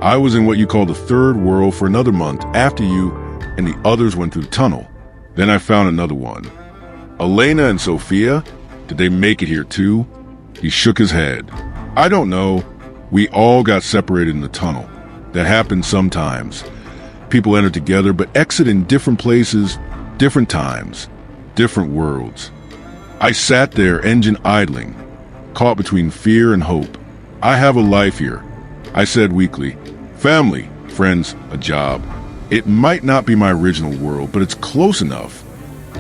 I was in what you call the third world for another month after you and the others went through the tunnel. Then I found another one." "Elena and Sophia? Did they make it here too?" He shook his head. "I don't know. We all got separated in the tunnel. That happens sometimes. People enter together but exit in different places, different times, different worlds." I sat there, engine idling, caught between fear and hope. "I have a life here," I said weakly. "Family, friends, a job. It might not be my original world, but it's close enough.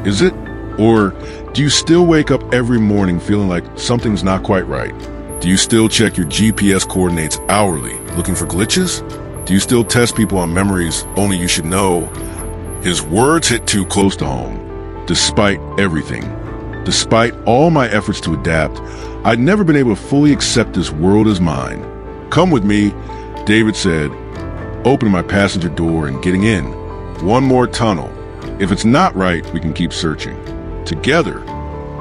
Is it? Or do you still wake up every morning feeling like something's not quite right? Do you still check your GPS coordinates hourly, looking for glitches? Do you still test people on memories only you should know?" His words hit too close to home. Despite everything, despite all my efforts to adapt, I'd never been able to fully accept this world as mine. "Come with me," David said, opening my passenger door and getting in. "One more tunnel. If it's not right, we can keep searching. Together."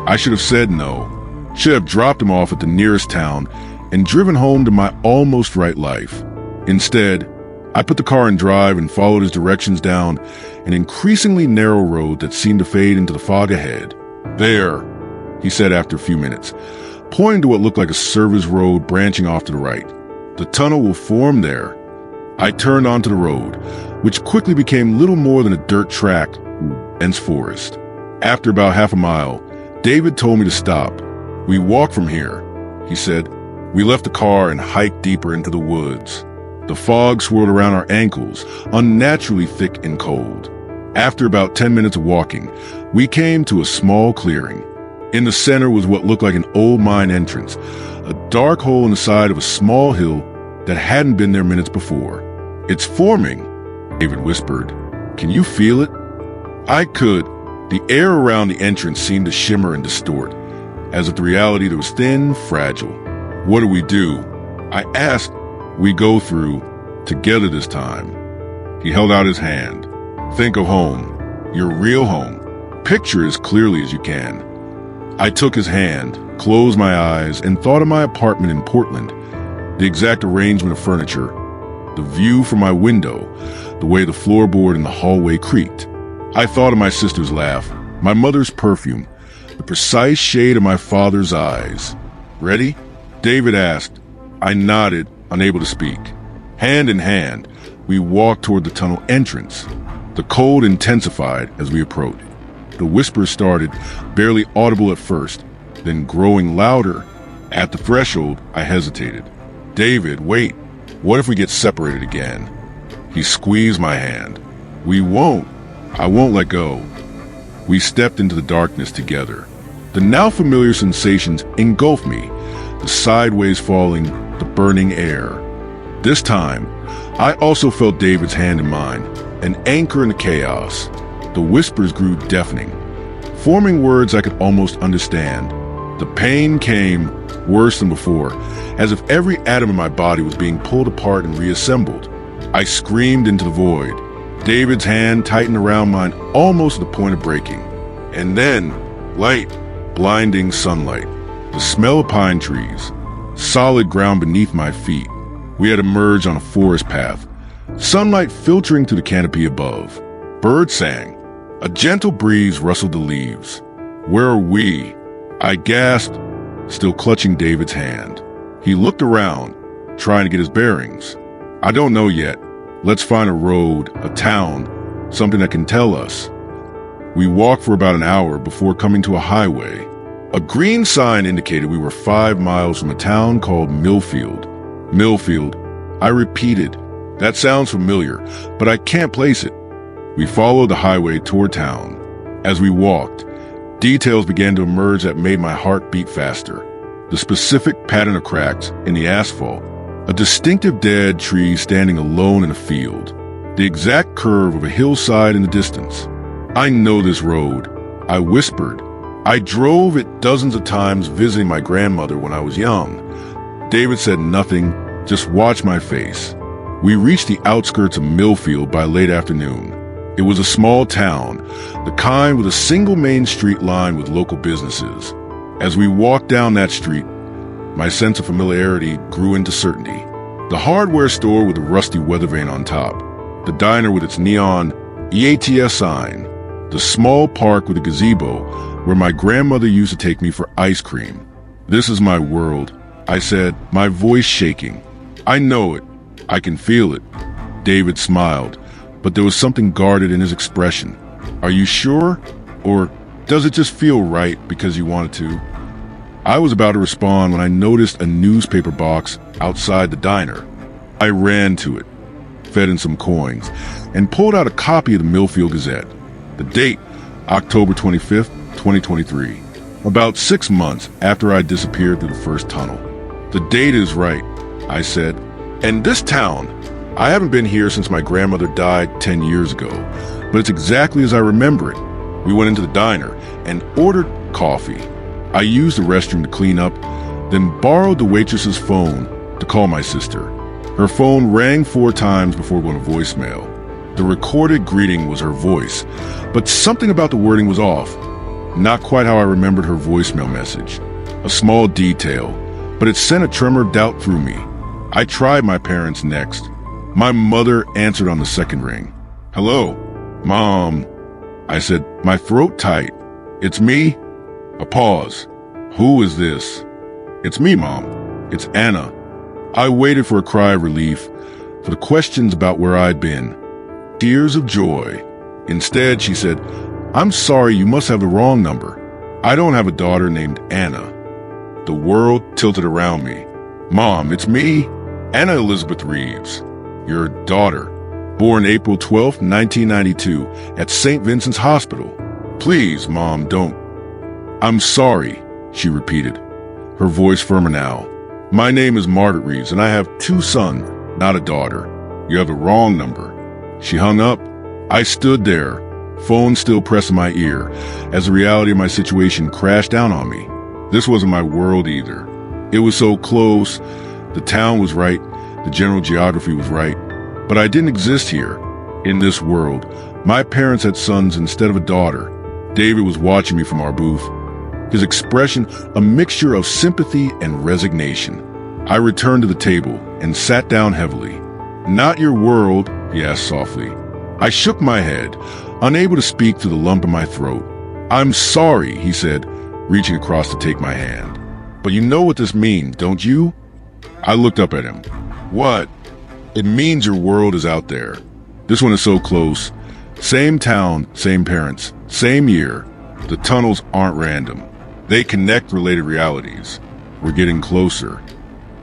I should have said no. Should have dropped him off at the nearest town and driven home to my almost right life. Instead, I put the car in drive and followed his directions down an increasingly narrow road that seemed to fade into the fog ahead. "There," he said after a few minutes, pointing to what looked like a service road branching off to the right. "The tunnel will form there." I turned onto the road, which quickly became little more than a dirt track through dense forest. After about half a mile, David told me to stop. "We walk from here," he said. We left the car and hiked deeper into the woods. The fog swirled around our ankles, unnaturally thick and cold. After about 10 minutes of walking, we came to a small clearing. In the center was what looked like an old mine entrance, a dark hole in the side of a small hill that hadn't been there minutes before. "It's forming," David whispered. "Can you feel it?" I could. The air around the entrance seemed to shimmer and distort, as if the reality that was thin, fragile. "What do we do?" I asked. "We go through, together this time." He held out his hand. "Think of home, your real home. Picture as clearly as you can." I took his hand, closed my eyes, and thought of my apartment in Portland, the exact arrangement of furniture, the view from my window, the way the floorboard in the hallway creaked. I thought of my sister's laugh, my mother's perfume, the precise shade of my father's eyes. "Ready?" David asked. I nodded, unable to speak. Hand in hand, we walked toward the tunnel entrance. The cold intensified as we approached. The whispers started, barely audible at first, then growing louder. At the threshold, I hesitated. "David, wait. What if we get separated again?" He squeezed my hand. "We won't. I won't let go." We stepped into the darkness together. The now familiar sensations engulfed me, the sideways falling, the burning air. This time, I also felt David's hand in mine, an anchor in the chaos. The whispers grew deafening, forming words I could almost understand. The pain came, worse than before, as if every atom in my body was being pulled apart and reassembled. I screamed into the void. David's hand tightened around mine almost to the point of breaking. And then, light, blinding sunlight, the smell of pine trees, solid ground beneath my feet. We had emerged on a forest path, sunlight filtering through the canopy above. Birds sang. A gentle breeze rustled the leaves. Where are we? I gasped, still clutching David's hand. He looked around, trying to get his bearings. I don't know yet. Let's find a road, a town, something that can tell us. We walked for about an hour before coming to a highway. A green sign indicated we were 5 miles from a town called Millfield. Millfield. I repeated. That sounds familiar, but I can't place it. We followed the highway toward town. As we walked, details began to emerge that made my heart beat faster. The specific pattern of cracks in the asphalt, a distinctive dead tree standing alone in a field, the exact curve of a hillside in the distance. I know this road, I whispered. I drove it dozens of times visiting my grandmother when I was young. David said nothing, just watched my face. We reached the outskirts of Millfield by late afternoon. It was a small town, the kind with a single main street lined with local businesses. As we walked down that street, my sense of familiarity grew into certainty. The hardware store with a rusty weather vane on top, the diner with its neon EATS sign, the small park with a gazebo where my grandmother used to take me for ice cream. This is my world, I said, my voice shaking. I know it. I can feel it. David smiled, but there was something guarded in his expression. Are you sure? Or does it just feel right because you wanted to? I was about to respond when I noticed a newspaper box outside the diner. I ran to it, fed in some coins, and pulled out a copy of the Millfield Gazette. The date, October 25th, 2023. About 6 months after I disappeared through the first tunnel. The date is right, I said. And this town, I haven't been here since my grandmother died 10 years ago, but it's exactly as I remember it. We went into the diner and ordered coffee. I used the restroom to clean up, then borrowed the waitress's phone to call my sister. Her phone rang 4 times before going to voicemail. The recorded greeting was her voice, but something about the wording was off. Not quite how I remembered her voicemail message. A small detail, but it sent a tremor of doubt through me. I tried my parents next. My mother answered on the second ring. Hello, Mom. I said, my throat tight. It's me? A pause. Who is this? It's me, Mom. It's Anna. I waited for a cry of relief, for the questions about where I'd been. Tears of joy. Instead, she said, I'm sorry, you must have the wrong number. I don't have a daughter named Anna. The world tilted around me. Mom, it's me, Anna Elizabeth Reeves, your daughter, born April 12, 1992, at St. Vincent's Hospital. Please, Mom, don't. I'm sorry, she repeated, her voice firmer now. My name is Margaret Reeves, and I have 2 sons, not a daughter. You have the wrong number. She hung up. I stood there, phone still pressed to my ear, as the reality of my situation crashed down on me. This wasn't my world either. It was so close. The town was right. The general geography was right. But I didn't exist here, in this world. My parents had sons instead of a daughter. David was watching me from our booth. His expression, a mixture of sympathy and resignation. I returned to the table and sat down heavily. Not your world, he asked softly. I shook my head, unable to speak through the lump in my throat. I'm sorry, he said, reaching across to take my hand. But you know what this means, don't you? I looked up at him. What? It means your world is out there. This one is so close. Same town, same parents, same year. The tunnels aren't random. They connect related realities. We're getting closer.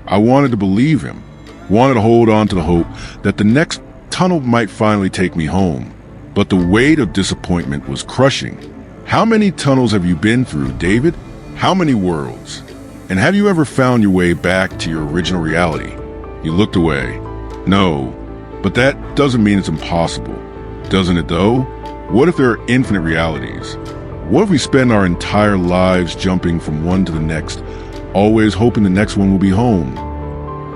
I wanted to believe him, wanted to hold on to the hope that the next tunnel might finally take me home. But the weight of disappointment was crushing. How many tunnels have you been through, David? How many worlds? And have you ever found your way back to your original reality? He looked away. No, but that doesn't mean it's impossible. Doesn't it though? What if there are infinite realities? What if we spend our entire lives jumping from one to the next, always hoping the next one will be home?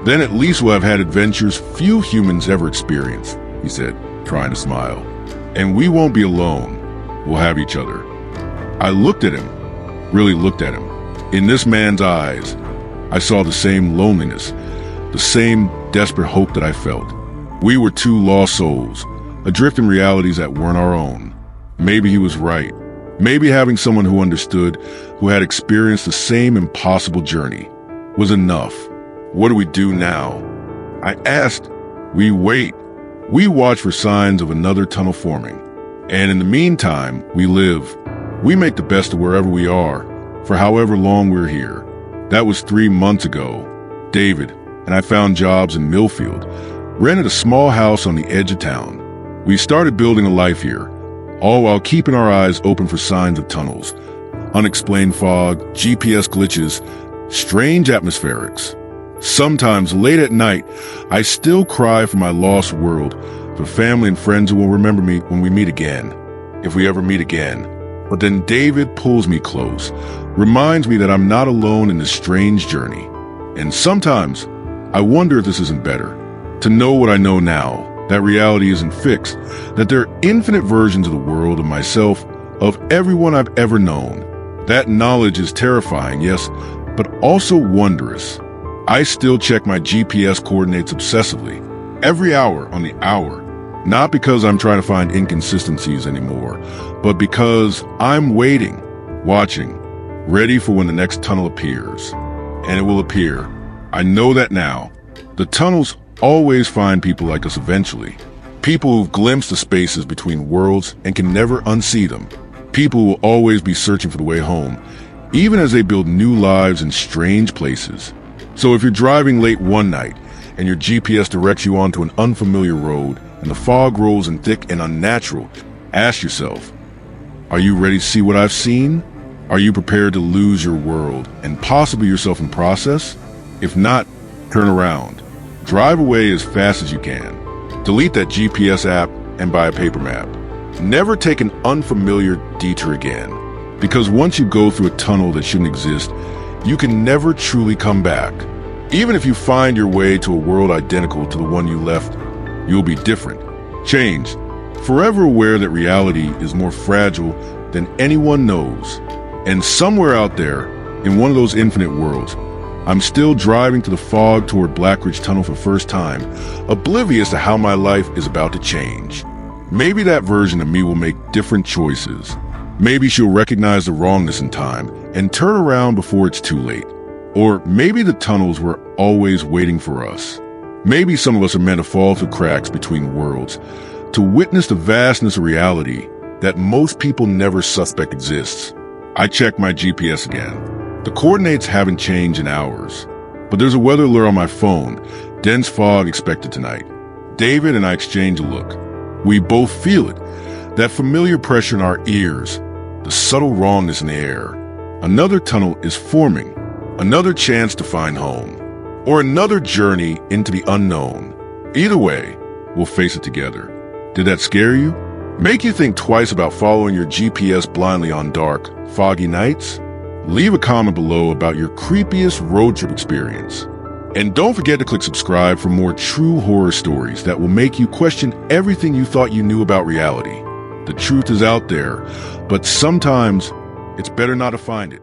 Then at least we'll have had adventures few humans ever experienced, he said, trying to smile. And we won't be alone. We'll have each other. I looked at him, really looked at him. In this man's eyes, I saw the same loneliness, the same desperate hope that I felt. We were 2 lost souls, adrift in realities that weren't our own. Maybe he was right. Maybe having someone who understood, who had experienced the same impossible journey, was enough. What do we do now? I asked. We wait. We watch for signs of another tunnel forming. And in the meantime, we live. We make the best of wherever we are, for however long we're here. That was 3 months ago. David and I found jobs in Millfield, rented a small house on the edge of town. We started building a life here, all while keeping our eyes open for signs of tunnels, unexplained fog, GPS glitches, strange atmospherics. Sometimes late at night, I still cry for my lost world, for family and friends who will remember me when we meet again, if we ever meet again. But then David pulls me close, reminds me that I'm not alone in this strange journey. And sometimes I wonder if this isn't better, to know what I know now, that reality isn't fixed, that there are infinite versions of the world, of myself, of everyone I've ever known. That knowledge is terrifying, yes, but also wondrous. I still check my GPS coordinates obsessively, every hour on the hour, not because I'm trying to find inconsistencies anymore, but because I'm waiting, watching, ready for when the next tunnel appears. And it will appear. I know that now. The tunnels always find people like us eventually. People who've glimpsed the spaces between worlds and can never unsee them. People who will always be searching for the way home, even as they build new lives in strange places. So if you're driving late one night and your GPS directs you onto an unfamiliar road and the fog rolls in thick and unnatural, ask yourself, are you ready to see what I've seen? Are you prepared to lose your world and possibly yourself in process? If not, turn around. Drive away as fast as you can. Delete that GPS app and buy a paper map. Never take an unfamiliar detour again, because once you go through a tunnel that shouldn't exist, you can never truly come back. Even if you find your way to a world identical to the one you left, you'll be different, changed, forever aware that reality is more fragile than anyone knows. And somewhere out there, in one of those infinite worlds, I'm still driving to the fog toward Blackridge Tunnel for the first time, oblivious to how my life is about to change. Maybe that version of me will make different choices. Maybe she'll recognize the wrongness in time and turn around before it's too late. Or maybe the tunnels were always waiting for us. Maybe some of us are meant to fall through cracks between worlds, to witness the vastness of reality that most people never suspect exists. I checked my GPS again. The coordinates haven't changed in hours, but there's a weather alert on my phone. Dense fog expected tonight. David and I exchange a look. We both feel it, that familiar pressure in our ears, the subtle wrongness in the air. Another tunnel is forming, another chance to find home, or another journey into the unknown. Either way, we'll face it together. Did that scare you? Make you think twice about following your GPS blindly on dark, foggy nights? Leave a comment below about your creepiest road trip experience. And don't forget to click subscribe for more true horror stories that will make you question everything you thought you knew about reality. The truth is out there, but sometimes it's better not to find it.